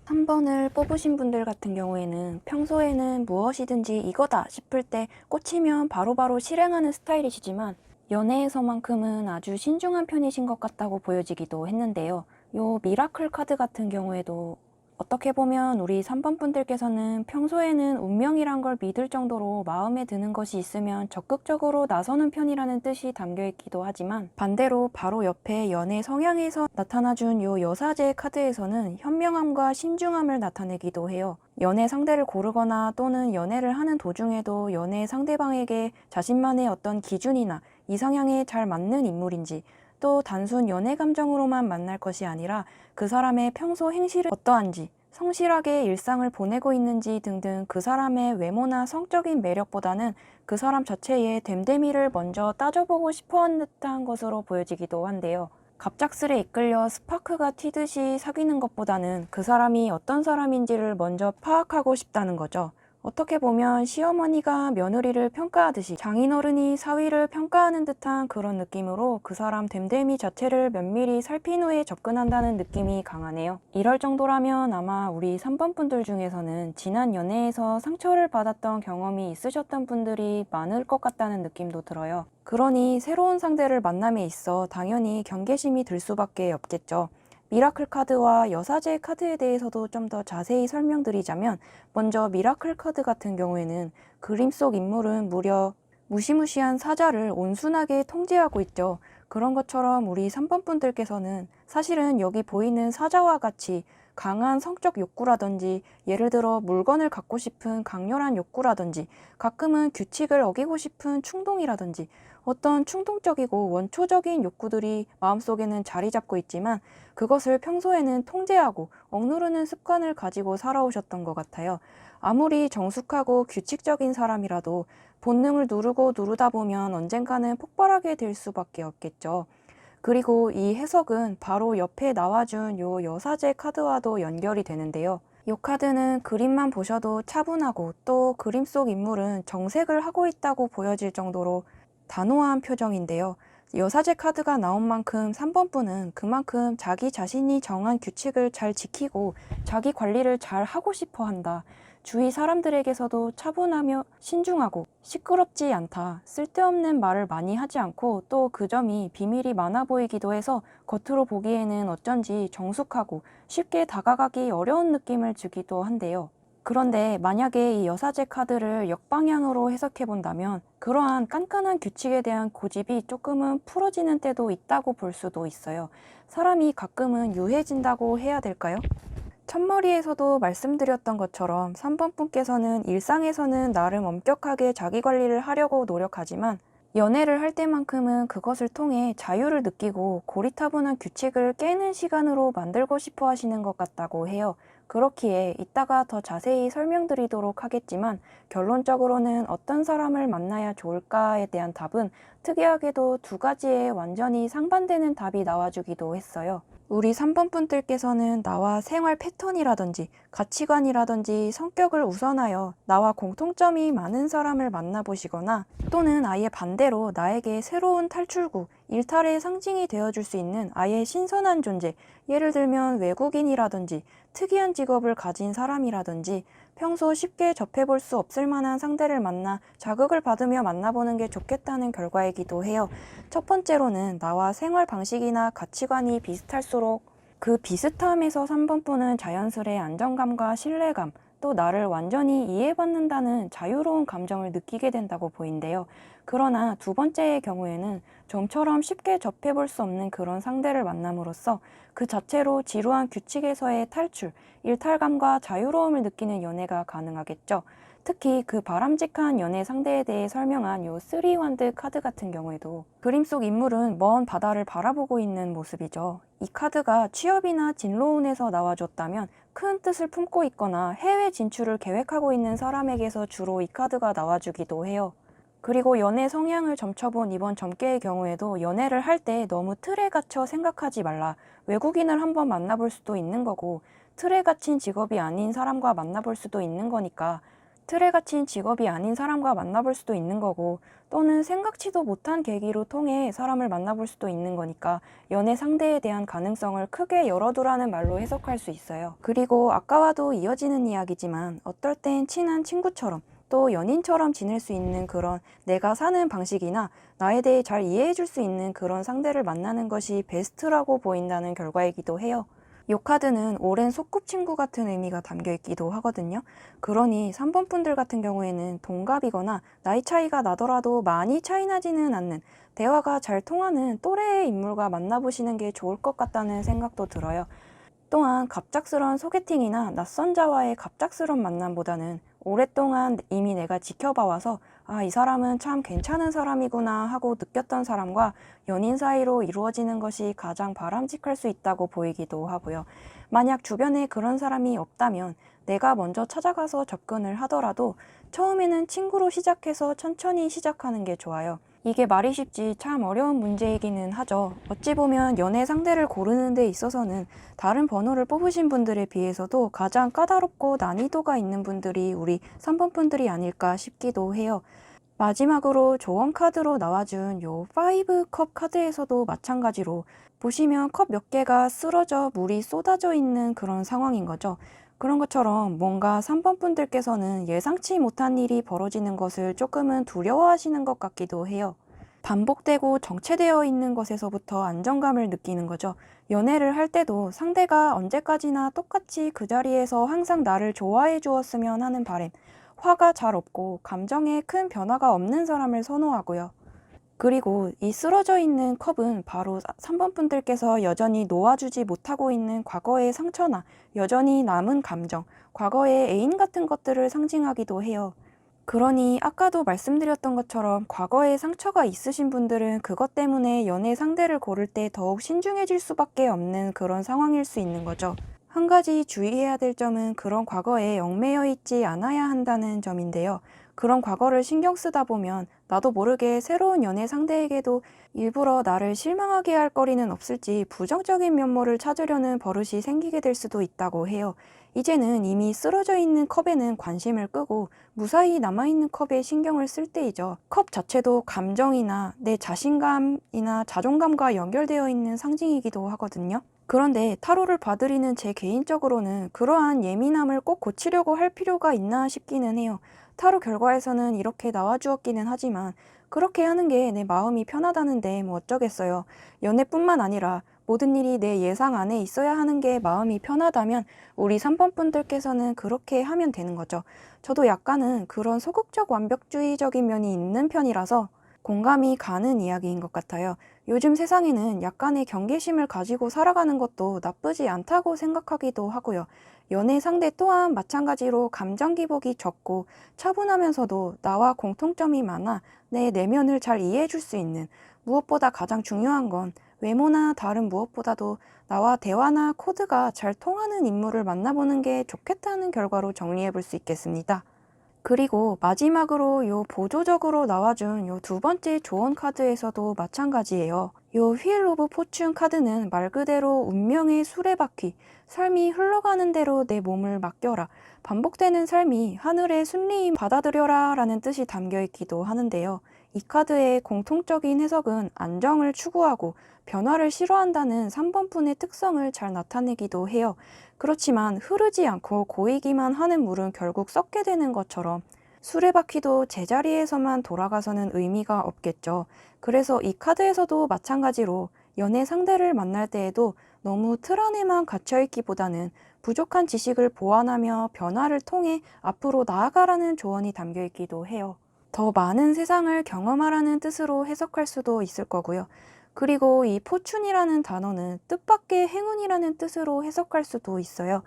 3번을 뽑으신 분들 같은 경우에는 평소에는 무엇이든지 이거다 싶을 때 꽂히면 바로바로 실행하는 스타일이시지만 연애에서만큼은 아주 신중한 편이신 것 같다고 보여지기도 했는데요. 요 미라클 카드 같은 경우에도 어떻게 보면 우리 3번 분들께서는 평소에는 운명이란 걸 믿을 정도로 마음에 드는 것이 있으면 적극적으로 나서는 편이라는 뜻이 담겨 있기도 하지만 반대로 바로 옆에 연애 성향에서 나타나준 요 여사제 카드에서는 현명함과 신중함을 나타내기도 해요. 연애 상대를 고르거나 또는 연애를 하는 도중에도 연애 상대방에게 자신만의 어떤 기준이나 이상향에 잘 맞는 인물인지 또 단순 연애 감정으로만 만날 것이 아니라 그 사람의 평소 행실은 어떠한지, 성실하게 일상을 보내고 있는지 등등 그 사람의 외모나 성적인 매력보다는 그 사람 자체의 됨됨이를 먼저 따져보고 싶어하는 듯한 것으로 보여지기도 한데요. 갑작스레 이끌려 스파크가 튀듯이 사귀는 것보다는 그 사람이 어떤 사람인지를 먼저 파악하고 싶다는 거죠. 어떻게 보면 시어머니가 며느리를 평가하듯이 장인어른이 사위를 평가하는 듯한 그런 느낌으로 그 사람 됨됨이 자체를 면밀히 살핀 후에 접근한다는 느낌이 강하네요. 이럴 정도라면 아마 우리 3번 분들 중에서는 지난 연애에서 상처를 받았던 경험이 있으셨던 분들이 많을 것 같다는 느낌도 들어요. 그러니 새로운 상대를 만남에 있어 당연히 경계심이 들 수밖에 없겠죠. 미라클 카드와 여사제 카드에 대해서도 좀 더 자세히 설명드리자면 먼저 미라클 카드 같은 경우에는 그림 속 인물은 무려 무시무시한 사자를 온순하게 통제하고 있죠. 그런 것처럼 우리 3번 분들께서는 사실은 여기 보이는 사자와 같이 강한 성적 욕구라든지 예를 들어 물건을 갖고 싶은 강렬한 욕구라든지 가끔은 규칙을 어기고 싶은 충동이라든지 어떤 충동적이고 원초적인 욕구들이 마음속에는 자리 잡고 있지만 그것을 평소에는 통제하고 억누르는 습관을 가지고 살아오셨던 것 같아요. 아무리 정숙하고 규칙적인 사람이라도 본능을 누르고 누르다 보면 언젠가는 폭발하게 될 수밖에 없겠죠. 그리고 이 해석은 바로 옆에 나와준 요 여사제 카드와도 연결이 되는데요. 이 카드는 그림만 보셔도 차분하고 또 그림 속 인물은 정색을 하고 있다고 보여질 정도로 단호한 표정인데요. 여사제 카드가 나온 만큼 3번 분은 그만큼 자기 자신이 정한 규칙을 잘 지키고 자기 관리를 잘 하고 싶어 한다. 주위 사람들에게서도 차분하며 신중하고 시끄럽지 않다. 쓸데없는 말을 많이 하지 않고 또 그 점이 비밀이 많아 보이기도 해서 겉으로 보기에는 어쩐지 정숙하고 쉽게 다가가기 어려운 느낌을 주기도 한데요. 그런데 만약에 이 여사제 카드를 역방향으로 해석해 본다면 그러한 깐깐한 규칙에 대한 고집이 조금은 풀어지는 때도 있다고 볼 수도 있어요. 사람이 가끔은 유해진다고 해야 될까요? 첫머리에서도 말씀드렸던 것처럼 3번 분께서는 일상에서는 나름 엄격하게 자기 관리를 하려고 노력하지만 연애를 할 때만큼은 그것을 통해 자유를 느끼고 고리타분한 규칙을 깨는 시간으로 만들고 싶어 하시는 것 같다고 해요. 그렇기에 이따가 더 자세히 설명드리도록 하겠지만 결론적으로는 어떤 사람을 만나야 좋을까에 대한 답은 특이하게도 두 가지의 완전히 상반되는 답이 나와주기도 했어요. 우리 3번 분들께서는 나와 생활 패턴이라든지 가치관이라든지 성격을 우선하여 나와 공통점이 많은 사람을 만나보시거나 또는 아예 반대로 나에게 새로운 탈출구, 일탈의 상징이 되어줄 수 있는 아예 신선한 존재, 예를 들면 외국인이라든지 특이한 직업을 가진 사람이라든지 평소 쉽게 접해볼 수 없을 만한 상대를 만나 자극을 받으며 만나보는 게 좋겠다는 결과이기도 해요. 첫 번째로는 나와 생활 방식이나 가치관이 비슷할수록 그 비슷함에서 3번 분은 자연스레 안정감과 신뢰감, 또 나를 완전히 이해받는다는 자유로운 감정을 느끼게 된다고 보인대요. 그러나 두 번째의 경우에는 좀처럼 쉽게 접해볼 수 없는 그런 상대를 만남으로써 그 자체로 지루한 규칙에서의 탈출, 일탈감과 자유로움을 느끼는 연애가 가능하겠죠. 특히 그 바람직한 연애 상대에 대해 설명한 요 쓰리완드 카드 같은 경우에도 그림 속 인물은 먼 바다를 바라보고 있는 모습이죠. 이 카드가 취업이나 진로운에서 나와줬다면 큰 뜻을 품고 있거나 해외 진출을 계획하고 있는 사람에게서 주로 이 카드가 나와주기도 해요. 그리고 연애 성향을 점쳐본 이번 점괘의 경우에도 연애를 할 때 너무 틀에 갇혀 생각하지 말라. 외국인을 한번 만나볼 수도 있는 거고 틀에 갇힌 직업이 아닌 사람과 만나볼 수도 있는 거니까 틀에 갇힌 직업이 아닌 사람과 만나볼 수도 있는 거고 또는 생각지도 못한 계기로 통해 사람을 만나볼 수도 있는 거니까 연애 상대에 대한 가능성을 크게 열어두라는 말로 해석할 수 있어요. 그리고 아까와도 이어지는 이야기지만 어떨 땐 친한 친구처럼 또 연인처럼 지낼 수 있는 그런 내가 사는 방식이나 나에 대해 잘 이해해 줄 수 있는 그런 상대를 만나는 것이 베스트라고 보인다는 결과이기도 해요. 이 카드는 오랜 소꿉친구 같은 의미가 담겨 있기도 하거든요. 그러니 3번 분들 같은 경우에는 동갑이거나 나이 차이가 나더라도 많이 차이 나지는 않는 대화가 잘 통하는 또래의 인물과 만나보시는 게 좋을 것 같다는 생각도 들어요. 또한 갑작스러운 소개팅이나 낯선 자와의 갑작스러운 만남보다는 오랫동안 이미 내가 지켜봐와서 이 사람은 참 괜찮은 사람이구나 하고 느꼈던 사람과 연인 사이로 이루어지는 것이 가장 바람직할 수 있다고 보이기도 하고요. 만약 주변에 그런 사람이 없다면 내가 먼저 찾아가서 접근을 하더라도 처음에는 친구로 시작해서 천천히 시작하는 게 좋아요. 이게 말이 쉽지 참 어려운 문제이기는 하죠. 어찌 보면 연애 상대를 고르는 데 있어서는 다른 번호를 뽑으신 분들에 비해서도 가장 까다롭고 난이도가 있는 분들이 우리 3번 분들이 아닐까 싶기도 해요. 마지막으로 조언 카드로 나와준 요 5컵 카드에서도 마찬가지로 보시면 컵 몇 개가 쓰러져 물이 쏟아져 있는 그런 상황인 거죠. 그런 것처럼 뭔가 3번 분들께서는 예상치 못한 일이 벌어지는 것을 조금은 두려워하시는 것 같기도 해요. 반복되고 정체되어 있는 것에서부터 안정감을 느끼는 거죠. 연애를 할 때도 상대가 언제까지나 똑같이 그 자리에서 항상 나를 좋아해 주었으면 하는 바람, 화가 잘 없고 감정에 큰 변화가 없는 사람을 선호하고요. 그리고 이 쓰러져 있는 컵은 바로 3번 분들께서 여전히 놓아주지 못하고 있는 과거의 상처나 여전히 남은 감정, 과거의 애인 같은 것들을 상징하기도 해요. 그러니 아까도 말씀드렸던 것처럼 과거에 상처가 있으신 분들은 그것 때문에 연애 상대를 고를 때 더욱 신중해질 수밖에 없는 그런 상황일 수 있는 거죠. 한 가지 주의해야 될 점은 그런 과거에 얽매여 있지 않아야 한다는 점인데요. 그런 과거를 신경 쓰다 보면 나도 모르게 새로운 연애 상대에게도 일부러 나를 실망하게 할 거리는 없을지 부정적인 면모를 찾으려는 버릇이 생기게 될 수도 있다고 해요. 이제는 이미 쓰러져 있는 컵에는 관심을 끄고 무사히 남아있는 컵에 신경을 쓸 때이죠. 컵 자체도 감정이나 내 자신감이나 자존감과 연결되어 있는 상징이기도 하거든요. 그런데 타로를 봐드리는 제 개인적으로는 그러한 예민함을 꼭 고치려고 할 필요가 있나 싶기는 해요. 타로 결과에서는 이렇게 나와주었기는 하지만 그렇게 하는 게 내 마음이 편하다는데 뭐 어쩌겠어요. 연애뿐만 아니라 모든 일이 내 예상 안에 있어야 하는 게 마음이 편하다면 우리 3번 분들께서는 그렇게 하면 되는 거죠. 저도 약간은 그런 소극적 완벽주의적인 면이 있는 편이라서 공감이 가는 이야기인 것 같아요. 요즘 세상에는 약간의 경계심을 가지고 살아가는 것도 나쁘지 않다고 생각하기도 하고요. 연애 상대 또한 마찬가지로 감정 기복이 적고 차분하면서도 나와 공통점이 많아 내 내면을 잘 이해해 줄 수 있는, 무엇보다 가장 중요한 건 외모나 다른 무엇보다도 나와 대화나 코드가 잘 통하는 인물을 만나보는 게 좋겠다는 결과로 정리해 볼 수 있겠습니다. 그리고 마지막으로 요 보조적으로 나와준 요 두 번째 조언 카드에서도 마찬가지예요. 요 휠 오브 포춘 카드는 말 그대로 운명의 수레바퀴, 삶이 흘러가는 대로 내 몸을 맡겨라, 반복되는 삶이 하늘의 순리임 받아들여라 라는 뜻이 담겨 있기도 하는데요. 이 카드의 공통적인 해석은 안정을 추구하고 변화를 싫어한다는 3번 분의 특성을 잘 나타내기도 해요. 그렇지만 흐르지 않고 고이기만 하는 물은 결국 썩게 되는 것처럼 수레바퀴도 제자리에서만 돌아가서는 의미가 없겠죠. 그래서 이 카드에서도 마찬가지로 연애 상대를 만날 때에도 너무 틀 안에만 갇혀있기보다는 부족한 지식을 보완하며 변화를 통해 앞으로 나아가라는 조언이 담겨 있기도 해요. 더 많은 세상을 경험하라는 뜻으로 해석할 수도 있을 거고요. 그리고 이 포춘이라는 단어는 뜻밖의 행운이라는 뜻으로 해석할 수도 있어요.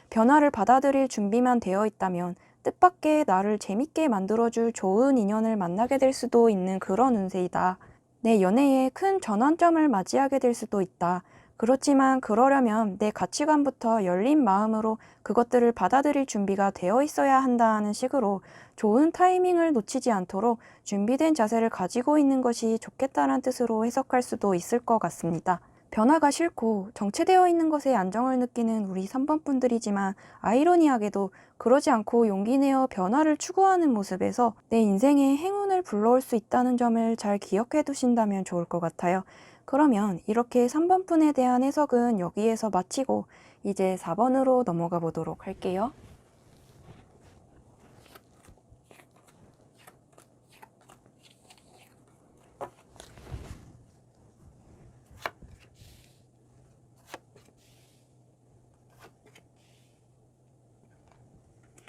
변화를 받아들일 준비만 되어 있다면 뜻밖의 나를 재밌게 만들어줄 좋은 인연을 만나게 될 수도 있는 그런 운세이다. 내 연애에 큰 전환점을 맞이하게 될 수도 있다. 그렇지만 그러려면 내 가치관부터 열린 마음으로 그것들을 받아들일 준비가 되어 있어야 한다는 식으로 좋은 타이밍을 놓치지 않도록 준비된 자세를 가지고 있는 것이 좋겠다는 뜻으로 해석할 수도 있을 것 같습니다. 변화가 싫고 정체되어 있는 것에 안정을 느끼는 우리 3번 분들이지만 아이러니하게도 그러지 않고 용기 내어 변화를 추구하는 모습에서 내 인생에 행운을 불러올 수 있다는 점을 잘 기억해 두신다면 좋을 것 같아요. 그러면 이렇게 3번 분에 대한 해석은 여기에서 마치고 이제 4번으로 넘어가 보도록 할게요.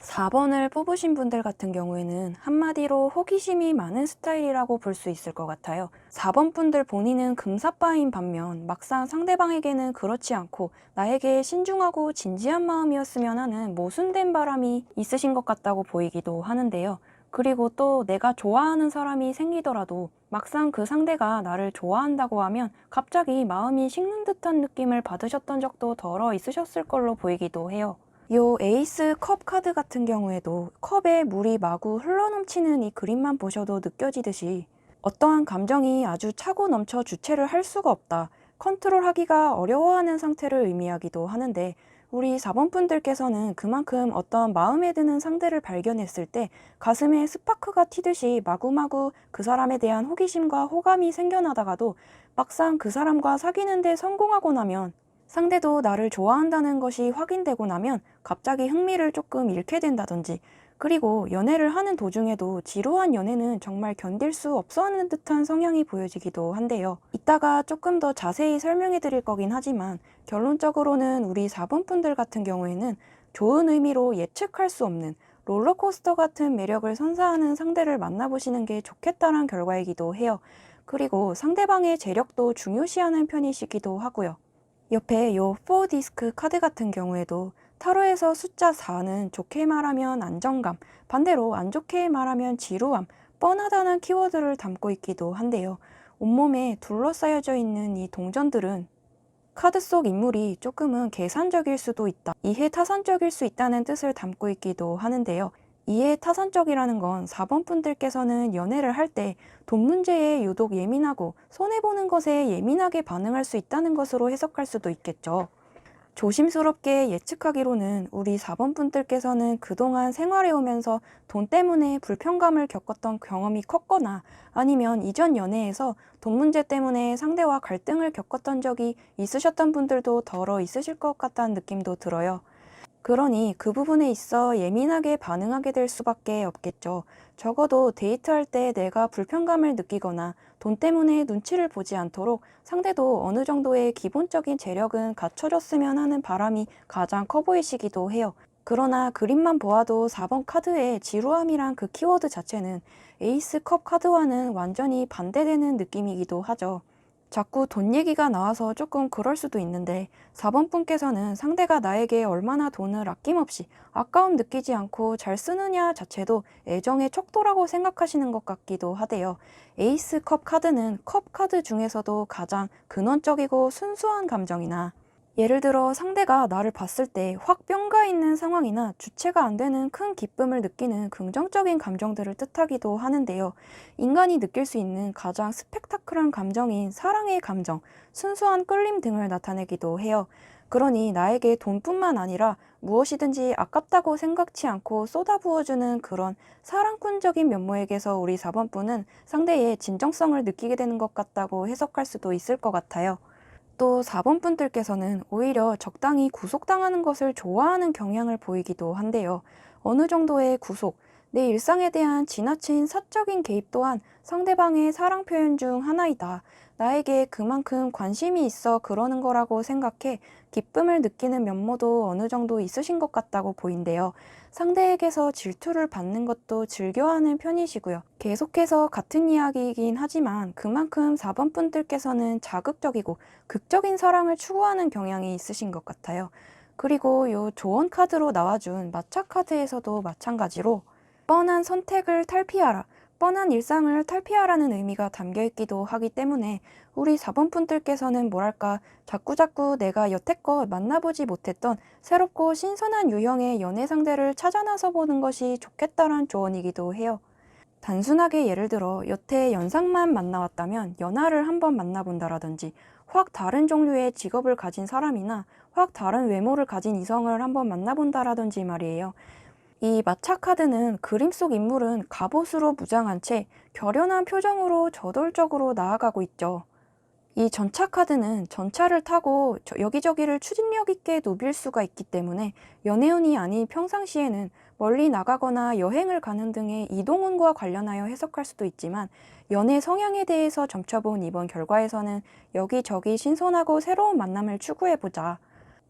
4번을 뽑으신 분들 같은 경우에는 한마디로 호기심이 많은 스타일이라고 볼 수 있을 것 같아요. 4번 분들 본인은 금사빠인 반면 막상 상대방에게는 그렇지 않고 나에게 신중하고 진지한 마음이었으면 하는 모순된 바람이 있으신 것 같다고 보이기도 하는데요. 그리고 또 내가 좋아하는 사람이 생기더라도 막상 그 상대가 나를 좋아한다고 하면 갑자기 마음이 식는 듯한 느낌을 받으셨던 적도 덜어 있으셨을 걸로 보이기도 해요. 요 에이스 컵 카드 같은 경우에도 컵에 물이 마구 흘러넘치는 이 그림만 보셔도 느껴지듯이 어떠한 감정이 아주 차고 넘쳐 주체를 할 수가 없다, 컨트롤하기가 어려워하는 상태를 의미하기도 하는데, 우리 4번 분들께서는 그만큼 어떤 마음에 드는 상대를 발견했을 때 가슴에 스파크가 튀듯이 마구마구 그 사람에 대한 호기심과 호감이 생겨나다가도 막상 그 사람과 사귀는데 성공하고 나면, 상대도 나를 좋아한다는 것이 확인되고 나면 갑자기 흥미를 조금 잃게 된다든지, 그리고 연애를 하는 도중에도 지루한 연애는 정말 견딜 수 없어 하는 듯한 성향이 보여지기도 한데요. 이따가 조금 더 자세히 설명해 드릴 거긴 하지만 결론적으로는 우리 4번 분들 같은 경우에는 좋은 의미로 예측할 수 없는 롤러코스터 같은 매력을 선사하는 상대를 만나보시는 게 좋겠다는 결과이기도 해요. 그리고 상대방의 재력도 중요시하는 편이시기도 하고요. 옆에 요 4디스크 카드 같은 경우에도 타로에서 숫자 4는 좋게 말하면 안정감, 반대로 안 좋게 말하면 지루함, 뻔하다는 키워드를 담고 있기도 한데요. 온몸에 둘러싸여져 있는 이 동전들은 카드 속 인물이 조금은 계산적일 수도 있다, 이해타산적일 수 있다는 뜻을 담고 있기도 하는데요. 이해타산적이라는 건 4번 분들께서는 연애를 할 때 돈 문제에 유독 예민하고 손해보는 것에 예민하게 반응할 수 있다는 것으로 해석할 수도 있겠죠. 조심스럽게 예측하기로는 우리 4번 분들께서는 그동안 생활해오면서 돈 때문에 불편감을 겪었던 경험이 컸거나 아니면 이전 연애에서 돈 문제 때문에 상대와 갈등을 겪었던 적이 있으셨던 분들도 더러 있으실 것 같다는 느낌도 들어요. 그러니 그 부분에 있어 예민하게 반응하게 될 수밖에 없겠죠. 적어도 데이트할 때 내가 불편감을 느끼거나 돈 때문에 눈치를 보지 않도록 상대도 어느 정도의 기본적인 재력은 갖춰줬으면 하는 바람이 가장 커 보이시기도 해요. 그러나 그림만 보아도 4번 카드의 지루함이란 그 키워드 자체는 에이스 컵 카드와는 완전히 반대되는 느낌이기도 하죠. 자꾸 돈 얘기가 나와서 조금 그럴 수도 있는데 4번 분께서는 상대가 나에게 얼마나 돈을 아낌없이 아까움 느끼지 않고 잘 쓰느냐 자체도 애정의 척도라고 생각하시는 것 같기도 하대요. 에이스 컵 카드는 컵 카드 중에서도 가장 근원적이고 순수한 감정이나 예를 들어 상대가 나를 봤을 때 확 뿅가 있는 상황이나 주체가 안 되는 큰 기쁨을 느끼는 긍정적인 감정들을 뜻하기도 하는데요. 인간이 느낄 수 있는 가장 스펙타클한 감정인 사랑의 감정, 순수한 끌림 등을 나타내기도 해요. 그러니 나에게 돈뿐만 아니라 무엇이든지 아깝다고 생각지 않고 쏟아부어주는 그런 사랑꾼적인 면모에게서 우리 4번 분은 상대의 진정성을 느끼게 되는 것 같다고 해석할 수도 있을 것 같아요. 또 4번 분들께서는 오히려 적당히 구속당하는 것을 좋아하는 경향을 보이기도 한데요. 어느 정도의 구속, 내 일상에 대한 지나친 사적인 개입 또한 상대방의 사랑 표현 중 하나이다. 나에게 그만큼 관심이 있어 그러는 거라고 생각해 기쁨을 느끼는 면모도 어느 정도 있으신 것 같다고 보인대요. 상대에게서 질투를 받는 것도 즐겨하는 편이시고요. 계속해서 같은 이야기이긴 하지만 그만큼 4번 분들께서는 자극적이고 극적인 사랑을 추구하는 경향이 있으신 것 같아요. 그리고 요 조언 카드로 나와준 마차 카드에서도 마찬가지로 뻔한 선택을 탈피하라, 뻔한 일상을 탈피하라는 의미가 담겨 있기도 하기 때문에 우리 4번 분들께서는 뭐랄까 자꾸자꾸 내가 여태껏 만나보지 못했던 새롭고 신선한 유형의 연애 상대를 찾아 나서 보는 것이 좋겠다란 조언이기도 해요. 단순하게 예를 들어 여태 연상만 만나왔다면 연하를 한번 만나본다라든지 확 다른 종류의 직업을 가진 사람이나 확 다른 외모를 가진 이성을 한번 만나본다라든지 말이에요. 이 마차 카드는 그림 속 인물은 갑옷으로 무장한 채 결연한 표정으로 저돌적으로 나아가고 있죠. 이 전차 카드는 전차를 타고 여기저기를 추진력 있게 누빌 수가 있기 때문에 연애운이 아닌 평상시에는 멀리 나가거나 여행을 가는 등의 이동운과 관련하여 해석할 수도 있지만 연애 성향에 대해서 점쳐본 이번 결과에서는 여기저기 신선하고 새로운 만남을 추구해보자.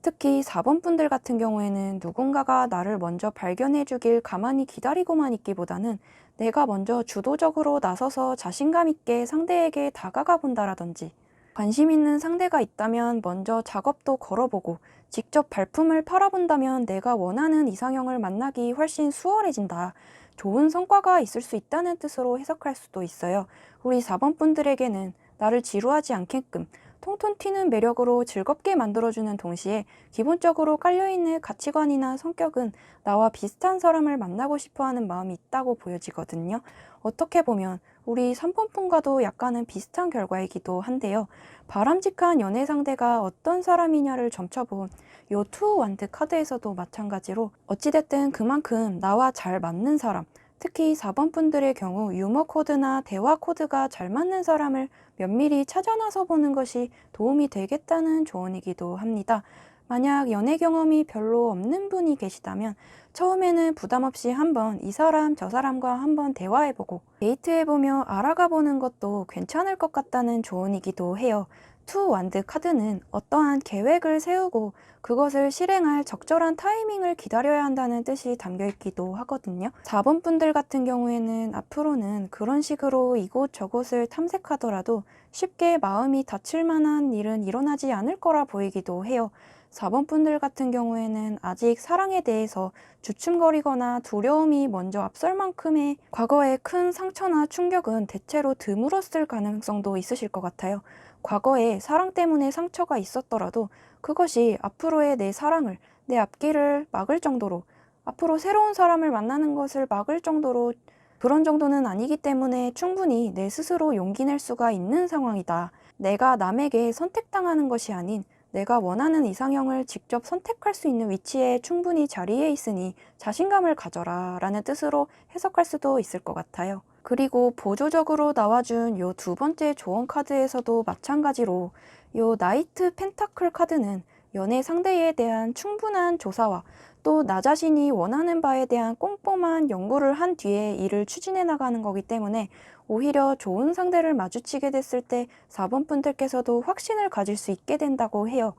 특히 4번 분들 같은 경우에는 누군가가 나를 먼저 발견해 주길 가만히 기다리고만 있기보다는 내가 먼저 주도적으로 나서서 자신감 있게 상대에게 다가가 본다라든지 관심 있는 상대가 있다면 먼저 작업도 걸어보고 직접 발품을 팔아본다면 내가 원하는 이상형을 만나기 훨씬 수월해진다. 좋은 성과가 있을 수 있다는 뜻으로 해석할 수도 있어요. 우리 4번 분들에게는 나를 지루하지 않게끔 통통 튀는 매력으로 즐겁게 만들어주는 동시에 기본적으로 깔려있는 가치관이나 성격은 나와 비슷한 사람을 만나고 싶어하는 마음이 있다고 보여지거든요. 어떻게 보면 우리 3번 분과도 약간은 비슷한 결과이기도 한데요. 바람직한 연애 상대가 어떤 사람이냐를 점쳐본 요 투 완드 카드에서도 마찬가지로 어찌됐든 그만큼 나와 잘 맞는 사람, 특히 4번 분들의 경우 유머 코드나 대화 코드가 잘 맞는 사람을 면밀히 찾아 나서 보는 것이 도움이 되겠다는 조언이기도 합니다. 만약 연애 경험이 별로 없는 분이 계시다면 처음에는 부담 없이 한번 이 사람 저 사람과 한번 대화해보고 데이트해보며 알아가보는 것도 괜찮을 것 같다는 조언이기도 해요. 투 완드 카드는 어떠한 계획을 세우고 그것을 실행할 적절한 타이밍을 기다려야 한다는 뜻이 담겨 있기도 하거든요. 4번 분들 같은 경우에는 앞으로는 그런 식으로 이곳저곳을 탐색하더라도 쉽게 마음이 다칠 만한 일은 일어나지 않을 거라 보이기도 해요. 4번 분들 같은 경우에는 아직 사랑에 대해서 주춤거리거나 두려움이 먼저 앞설 만큼의 과거의 큰 상처나 충격은 대체로 드물었을 가능성도 있으실 것 같아요. 과거에 사랑 때문에 상처가 있었더라도 그것이 앞으로의 내 사랑을, 내 앞길을 막을 정도로 앞으로 새로운 사람을 만나는 것을 막을 정도로 그런 정도는 아니기 때문에 충분히 내 스스로 용기 낼 수가 있는 상황이다. 내가 남에게 선택당하는 것이 아닌 내가 원하는 이상형을 직접 선택할 수 있는 위치에 충분히 자리해 있으니 자신감을 가져라 라는 뜻으로 해석할 수도 있을 것 같아요. 그리고 보조적으로 나와준 요 두 번째 조언 카드에서도 마찬가지로 요 나이트 펜타클 카드는 연애 상대에 대한 충분한 조사와 또 나 자신이 원하는 바에 대한 꼼꼼한 연구를 한 뒤에 이를 추진해 나가는 거기 때문에 오히려 좋은 상대를 마주치게 됐을 때 4번 분들께서도 확신을 가질 수 있게 된다고 해요.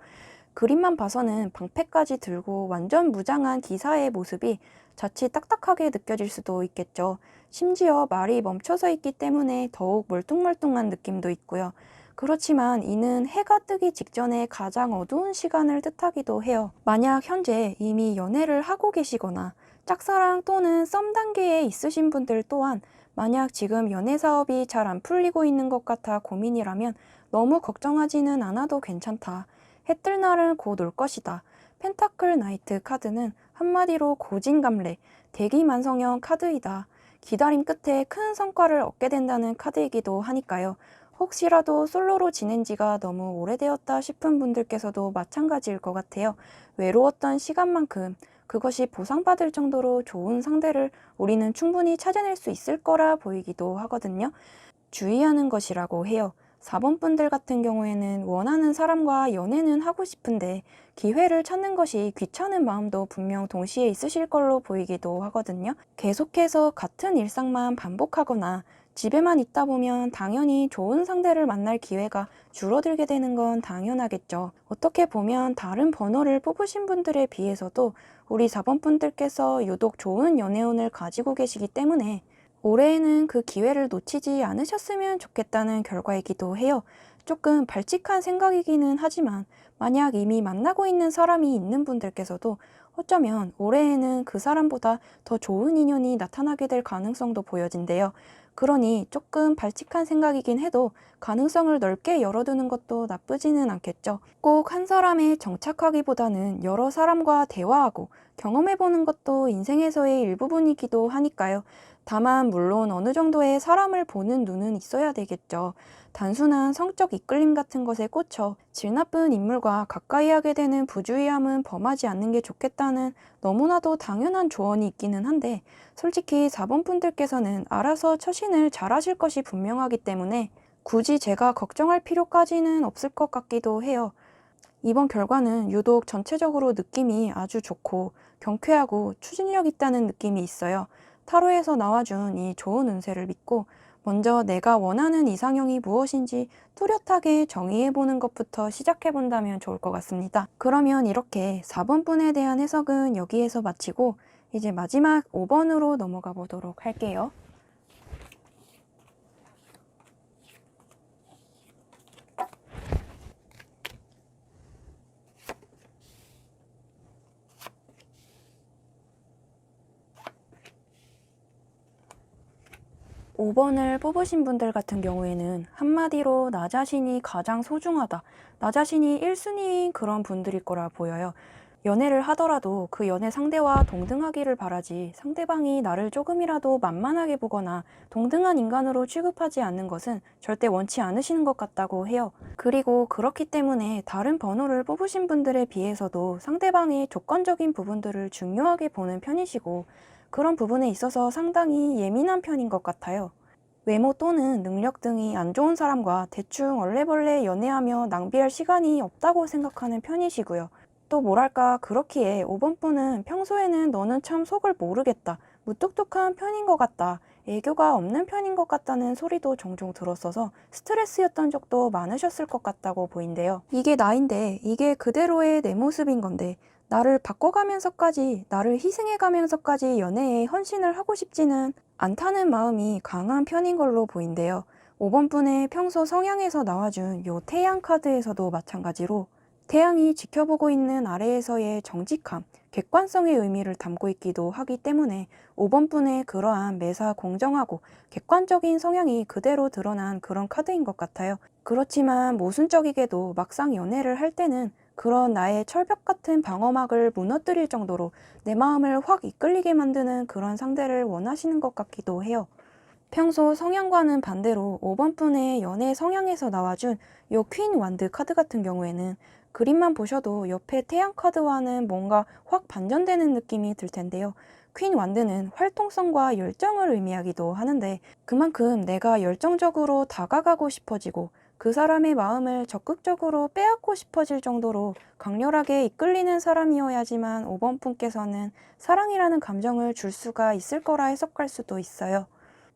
그림만 봐서는 방패까지 들고 완전 무장한 기사의 모습이 자칫 딱딱하게 느껴질 수도 있겠죠. 심지어 말이 멈춰서 있기 때문에 더욱 멀뚱멀뚱한 느낌도 있고요. 그렇지만 이는 해가 뜨기 직전에 가장 어두운 시간을 뜻하기도 해요. 만약 현재 이미 연애를 하고 계시거나 짝사랑 또는 썸 단계에 있으신 분들 또한 만약 지금 연애 사업이 잘 안 풀리고 있는 것 같아 고민이라면 너무 걱정하지는 않아도 괜찮다. 해 뜰 날은 곧 올 것이다. 펜타클 나이트 카드는 한마디로 고진감래, 대기만성형 카드이다. 기다림 끝에 큰 성과를 얻게 된다는 카드이기도 하니까요. 혹시라도 솔로로 지낸 지가 너무 오래되었다 싶은 분들께서도 마찬가지일 것 같아요. 외로웠던 시간만큼 그것이 보상받을 정도로 좋은 상대를 우리는 충분히 찾아낼 수 있을 거라 보이기도 하거든요. 주의하는 것이라고 해요. 4번 분들 같은 경우에는 원하는 사람과 연애는 하고 싶은데 기회를 찾는 것이 귀찮은 마음도 분명 동시에 있으실 걸로 보이기도 하거든요. 계속해서 같은 일상만 반복하거나 집에만 있다 보면 당연히 좋은 상대를 만날 기회가 줄어들게 되는 건 당연하겠죠. 어떻게 보면 다른 번호를 뽑으신 분들에 비해서도 우리 4번 분들께서 유독 좋은 연애운을 가지고 계시기 때문에 올해에는 그 기회를 놓치지 않으셨으면 좋겠다는 결과이기도 해요. 조금 발칙한 생각이기는 하지만 만약 이미 만나고 있는 사람이 있는 분들께서도 어쩌면 올해에는 그 사람보다 더 좋은 인연이 나타나게 될 가능성도 보여진대요. 그러니 조금 발칙한 생각이긴 해도 가능성을 넓게 열어두는 것도 나쁘지는 않겠죠. 꼭 한 사람에 정착하기보다는 여러 사람과 대화하고 경험해보는 것도 인생에서의 일부분이기도 하니까요. 다만 물론 어느 정도의 사람을 보는 눈은 있어야 되겠죠. 단순한 성적 이끌림 같은 것에 꽂혀 질 나쁜 인물과 가까이 하게 되는 부주의함은 범하지 않는 게 좋겠다는 너무나도 당연한 조언이 있기는 한데 솔직히 4번 분들께서는 알아서 처신을 잘하실 것이 분명하기 때문에 굳이 제가 걱정할 필요까지는 없을 것 같기도 해요. 이번 결과는 유독 전체적으로 느낌이 아주 좋고 경쾌하고 추진력 있다는 느낌이 있어요. 타로에서 나와준 이 좋은 운세를 믿고 먼저 내가 원하는 이상형이 무엇인지 뚜렷하게 정의해보는 것부터 시작해본다면 좋을 것 같습니다. 그러면 이렇게 4번 분에 대한 해석은 여기에서 마치고 이제 마지막 5번으로 넘어가 보도록 할게요. 5번을 뽑으신 분들 같은 경우에는 한마디로 나 자신이 가장 소중하다, 나 자신이 1순위인 그런 분들일 거라 보여요. 연애를 하더라도 그 연애 상대와 동등하기를 바라지 상대방이 나를 조금이라도 만만하게 보거나 동등한 인간으로 취급하지 않는 것은 절대 원치 않으시는 것 같다고 해요. 그리고 그렇기 때문에 다른 번호를 뽑으신 분들에 비해서도 상대방의 조건적인 부분들을 중요하게 보는 편이시고 그런 부분에 있어서 상당히 예민한 편인 것 같아요. 외모 또는 능력 등이 안 좋은 사람과 대충 얼레벌레 연애하며 낭비할 시간이 없다고 생각하는 편이시고요. 또 뭐랄까 그렇기에 5번 분은 평소에는 너는 참 속을 모르겠다, 무뚝뚝한 편인 것 같다, 애교가 없는 편인 것 같다는 소리도 종종 들었어서 스트레스였던 적도 많으셨을 것 같다고 보인대요. 이게 나인데 이게 그대로의 내 모습인 건데 나를 바꿔가면서까지 나를 희생해가면서까지 연애에 헌신을 하고 싶지는 않다는 마음이 강한 편인 걸로 보인대요. 5번 분의 평소 성향에서 나와준 요 태양 카드에서도 마찬가지로 태양이 지켜보고 있는 아래에서의 정직함, 객관성의 의미를 담고 있기도 하기 때문에 5번 분의 그러한 매사 공정하고 객관적인 성향이 그대로 드러난 그런 카드인 것 같아요. 그렇지만 모순적이게도 막상 연애를 할 때는 그런 나의 철벽 같은 방어막을 무너뜨릴 정도로 내 마음을 확 이끌리게 만드는 그런 상대를 원하시는 것 같기도 해요. 평소 성향과는 반대로 5번 분의 연애 성향에서 나와준 요 퀸 완드 카드 같은 경우에는 그림만 보셔도 옆에 태양 카드와는 뭔가 확 반전되는 느낌이 들 텐데요. 퀸 완드는 활동성과 열정을 의미하기도 하는데 그만큼 내가 열정적으로 다가가고 싶어지고 그 사람의 마음을 적극적으로 빼앗고 싶어질 정도로 강렬하게 이끌리는 사람이어야지만 5번 분께서는 사랑이라는 감정을 줄 수가 있을 거라 해석할 수도 있어요.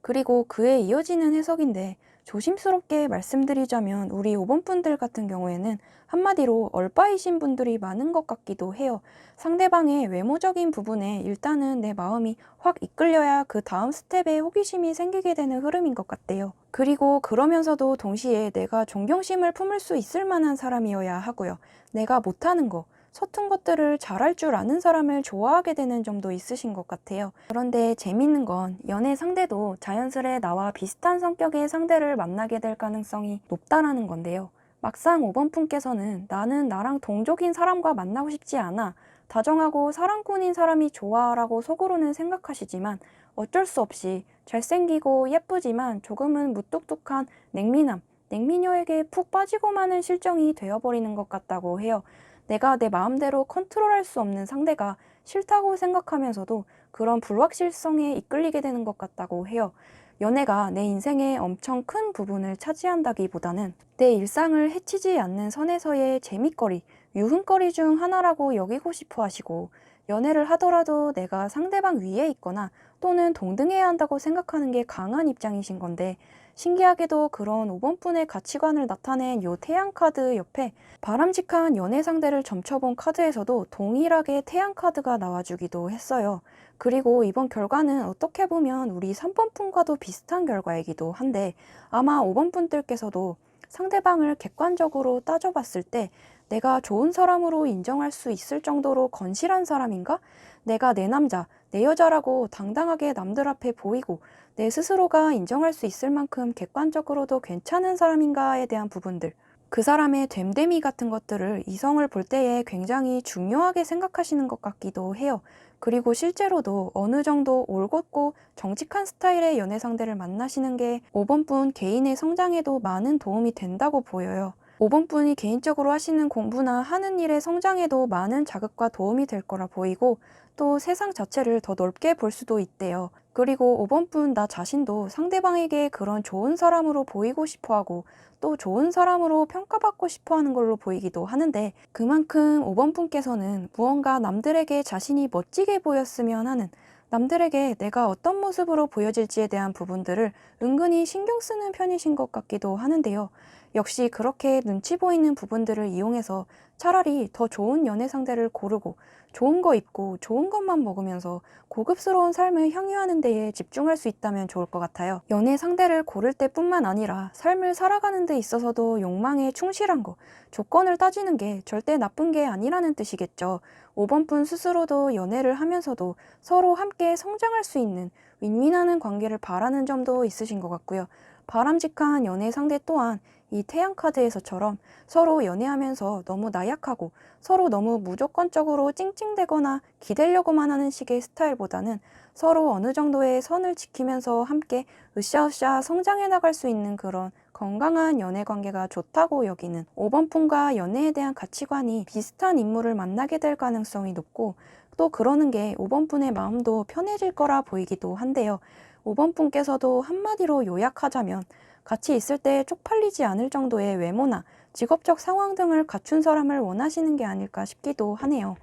그리고 그에 이어지는 해석인데 조심스럽게 말씀드리자면 우리 5번 분들 같은 경우에는 한마디로 얼빠이신 분들이 많은 것 같기도 해요. 상대방의 외모적인 부분에 일단은 내 마음이 확 이끌려야 그 다음 스텝에 호기심이 생기게 되는 흐름인 것 같대요. 그리고 그러면서도 동시에 내가 존경심을 품을 수 있을 만한 사람이어야 하고요. 내가 못하는 거, 서툰 것들을 잘할 줄 아는 사람을 좋아하게 되는 점도 있으신 것 같아요. 그런데 재밌는 건 연애 상대도 자연스레 나와 비슷한 성격의 상대를 만나게 될 가능성이 높다라는 건데요. 막상 5번 분께서는 나는 나랑 동족인 사람과 만나고 싶지 않아. 다정하고 사랑꾼인 사람이 좋아 라고 속으로는 생각하시지만 어쩔 수 없이 잘생기고 예쁘지만 조금은 무뚝뚝한 냉미남, 냉미녀에게 푹 빠지고 마는 실정이 되어버리는 것 같다고 해요. 내가 내 마음대로 컨트롤할 수 없는 상대가 싫다고 생각하면서도 그런 불확실성에 이끌리게 되는 것 같다고 해요. 연애가 내 인생의 엄청 큰 부분을 차지한다기보다는 내 일상을 해치지 않는 선에서의 재밌거리, 유흥거리 중 하나라고 여기고 싶어 하시고 연애를 하더라도 내가 상대방 위에 있거나 또는 동등해야 한다고 생각하는 게 강한 입장이신 건데 신기하게도 그런 5번 분의 가치관을 나타낸 요 태양 카드 옆에 바람직한 연애 상대를 점쳐본 카드에서도 동일하게 태양 카드가 나와주기도 했어요. 그리고 이번 결과는 어떻게 보면 우리 3번 분과도 비슷한 결과이기도 한데 아마 5번 분들께서도 상대방을 객관적으로 따져봤을 때 내가 좋은 사람으로 인정할 수 있을 정도로 건실한 사람인가? 내가 내 남자, 내 여자라고 당당하게 남들 앞에 보이고 내 스스로가 인정할 수 있을 만큼 객관적으로도 괜찮은 사람인가에 대한 부분들, 그 사람의 됨됨이 같은 것들을 이성을 볼 때에 굉장히 중요하게 생각하시는 것 같기도 해요. 그리고 실제로도 어느 정도 올곧고 정직한 스타일의 연애 상대를 만나시는 게 5번 분 개인의 성장에도 많은 도움이 된다고 보여요. 5번 분이 개인적으로 하시는 공부나 하는 일의 성장에도 많은 자극과 도움이 될 거라 보이고 또 세상 자체를 더 넓게 볼 수도 있대요. 그리고 5번 분 나 자신도 상대방에게 그런 좋은 사람으로 보이고 싶어 하고 또 좋은 사람으로 평가받고 싶어 하는 걸로 보이기도 하는데 그만큼 5번 분께서는 무언가 남들에게 자신이 멋지게 보였으면 하는 남들에게 내가 어떤 모습으로 보여질지에 대한 부분들을 은근히 신경 쓰는 편이신 것 같기도 하는데요. 역시 그렇게 눈치 보이는 부분들을 이용해서 차라리 더 좋은 연애 상대를 고르고 좋은 거 입고 좋은 것만 먹으면서 고급스러운 삶을 향유하는 데에 집중할 수 있다면 좋을 것 같아요. 연애 상대를 고를 때뿐만 아니라 삶을 살아가는 데 있어서도 욕망에 충실한 거, 조건을 따지는 게 절대 나쁜 게 아니라는 뜻이겠죠. 5번 분 스스로도 연애를 하면서도 서로 함께 성장할 수 있는 윈윈하는 관계를 바라는 점도 있으신 것 같고요. 바람직한 연애 상대 또한 이 태양 카드에서처럼 서로 연애하면서 너무 나약하고 서로 너무 무조건적으로 찡찡대거나 기대려고만 하는 식의 스타일보다는 서로 어느 정도의 선을 지키면서 함께 으쌰으쌰 성장해 나갈 수 있는 그런 건강한 연애 관계가 좋다고 여기는 5번 분과 연애에 대한 가치관이 비슷한 인물을 만나게 될 가능성이 높고 또 그러는 게 5번 분의 마음도 편해질 거라 보이기도 한데요. 5번 분께서도 한마디로 요약하자면 같이 있을 때 쪽팔리지 않을 정도의 외모나 직업적 상황 등을 갖춘 사람을 원하시는 게 아닐까 싶기도 하네요.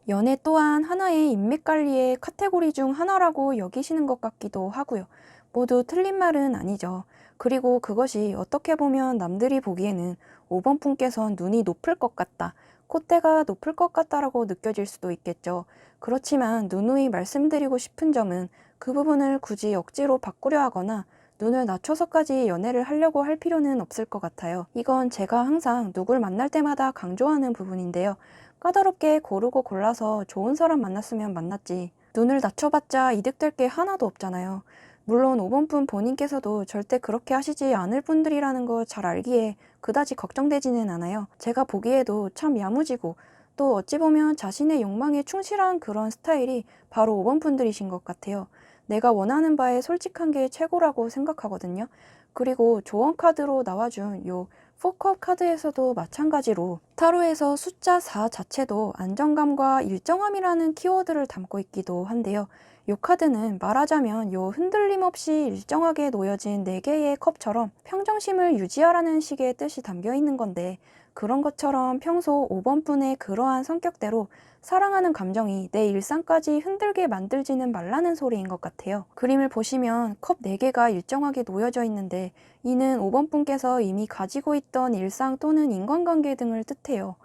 연애 또한 하나의 인맥 관리의 카테고리 중 하나라고 여기시는 것 같기도 하고요. 모두 틀린 말은 아니죠. 그리고 그것이 어떻게 보면 남들이 보기에는 5번 분께선 눈이 높을 것 같다, 콧대가 높을 것 같다라고 느껴질 수도 있겠죠. 그렇지만 누누이 말씀드리고 싶은 점은 그 부분을 굳이 억지로 바꾸려 하거나 눈을 낮춰서까지 연애를 하려고 할 필요는 없을 것 같아요. 이건 제가 항상 누굴 만날 때마다 강조하는 부분인데요. 까다롭게 고르고 골라서 좋은 사람 만났으면 만났지. 눈을 낮춰봤자 이득될 게 하나도 없잖아요. 물론 5번 분 본인께서도 절대 그렇게 하시지 않을 분들이라는 거 잘 알기에 그다지 걱정되지는 않아요. 제가 보기에도 참 야무지고 또 어찌 보면 자신의 욕망에 충실한 그런 스타일이 바로 5번 분들이신 것 같아요. 내가 원하는 바에 솔직한 게 최고라고 생각하거든요. 그리고 조언 카드로 나와준 요 포컵 카드에서도 마찬가지로 타로에서 숫자 4 자체도 안정감과 일정함이라는 키워드를 담고 있기도 한데요. 이 카드는 말하자면 요 흔들림 없이 일정하게 놓여진 4개의 컵처럼 평정심을 유지하라는 식의 뜻이 담겨 있는 건데, 그런 것처럼 평소 5번 분의 그러한 성격대로 사랑하는 감정이 내 일상까지 흔들게 만들지는 말라는 소리인 것 같아요. 그림을 보시면 컵 4개가 일정하게 놓여져 있는데, 이는 5번 분께서 이미 가지고 있던 일상 또는 인간관계 등을 뜻해요.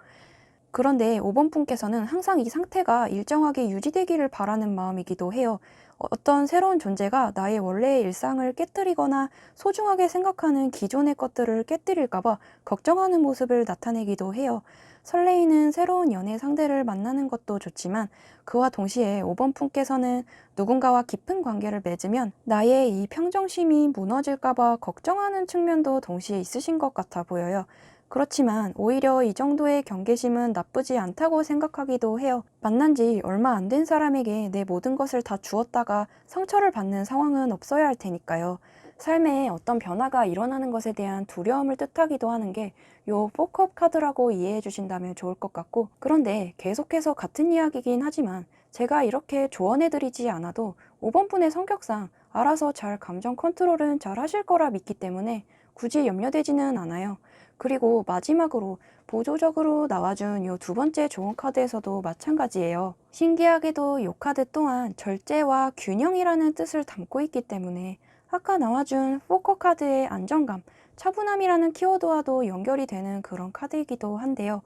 그런데 5번 분께서는 항상 이 상태가 일정하게 유지되기를 바라는 마음이기도 해요. 어떤 새로운 존재가 나의 원래의 일상을 깨뜨리거나 소중하게 생각하는 기존의 것들을 깨뜨릴까봐 걱정하는 모습을 나타내기도 해요. 설레이는 새로운 연애 상대를 만나는 것도 좋지만, 그와 동시에 5번 분께서는 누군가와 깊은 관계를 맺으면 나의 이 평정심이 무너질까봐 걱정하는 측면도 동시에 있으신 것 같아 보여요. 그렇지만 오히려 이 정도의 경계심은 나쁘지 않다고 생각하기도 해요. 만난 지 얼마 안 된 사람에게 내 모든 것을 다 주었다가 상처를 받는 상황은 없어야 할 테니까요. 삶에 어떤 변화가 일어나는 것에 대한 두려움을 뜻하기도 하는 게 요 포컵 카드라고 이해해 주신다면 좋을 것 같고, 그런데 계속해서 같은 이야기긴 하지만 제가 이렇게 조언해 드리지 않아도 5번 분의 성격상 알아서 잘 감정 컨트롤은 잘 하실 거라 믿기 때문에 굳이 염려되지는 않아요. 그리고 마지막으로 보조적으로 나와준 요 2번째 좋은 카드에서도 마찬가지예요. 신기하게도 요 카드 또한 절제와 균형이라는 뜻을 담고 있기 때문에 아까 나와준 포커 카드의 안정감, 차분함이라는 키워드와도 연결이 되는 그런 카드이기도 한데요.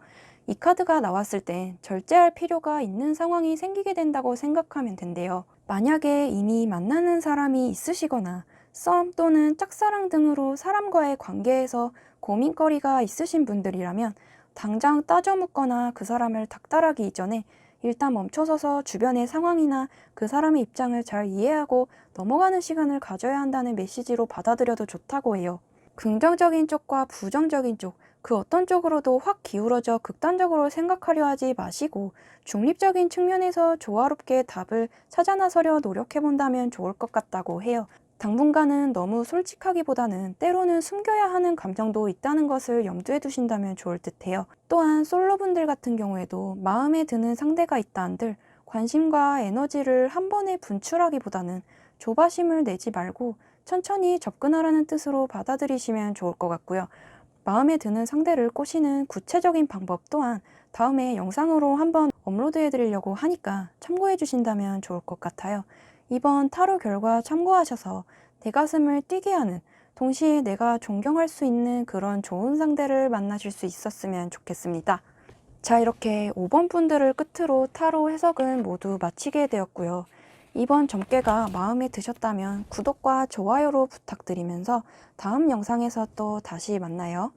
이 카드가 나왔을 땐 절제할 필요가 있는 상황이 생기게 된다고 생각하면 된대요. 만약에 이미 만나는 사람이 있으시거나 썸 또는 짝사랑 등으로 사람과의 관계에서 고민거리가 있으신 분들이라면 당장 따져 묻거나 그 사람을 닥달하기 이전에 일단 멈춰서서 주변의 상황이나 그 사람의 입장을 잘 이해하고 넘어가는 시간을 가져야 한다는 메시지로 받아들여도 좋다고 해요. 긍정적인 쪽과 부정적인 쪽, 그 어떤 쪽으로도 확 기울어져 극단적으로 생각하려 하지 마시고 중립적인 측면에서 조화롭게 답을 찾아 나서려 노력해본다면 좋을 것 같다고 해요. 당분간은 너무 솔직하기보다는 때로는 숨겨야 하는 감정도 있다는 것을 염두에 두신다면 좋을 듯해요. 또한 솔로분들 같은 경우에도 마음에 드는 상대가 있다 한들 관심과 에너지를 한 번에 분출하기보다는 조바심을 내지 말고 천천히 접근하라는 뜻으로 받아들이시면 좋을 것 같고요. 마음에 드는 상대를 꼬시는 구체적인 방법 또한 다음에 영상으로 한번 업로드해 드리려고 하니까 참고해 주신다면 좋을 것 같아요. 이번 타로 결과 참고하셔서 내 가슴을 뛰게 하는, 동시에 내가 존경할 수 있는 그런 좋은 상대를 만나실 수 있었으면 좋겠습니다. 자, 이렇게 5번 분들을 끝으로 타로 해석은 모두 마치게 되었고요. 이번 점괘가 마음에 드셨다면 구독과 좋아요로 부탁드리면서 다음 영상에서 또 다시 만나요.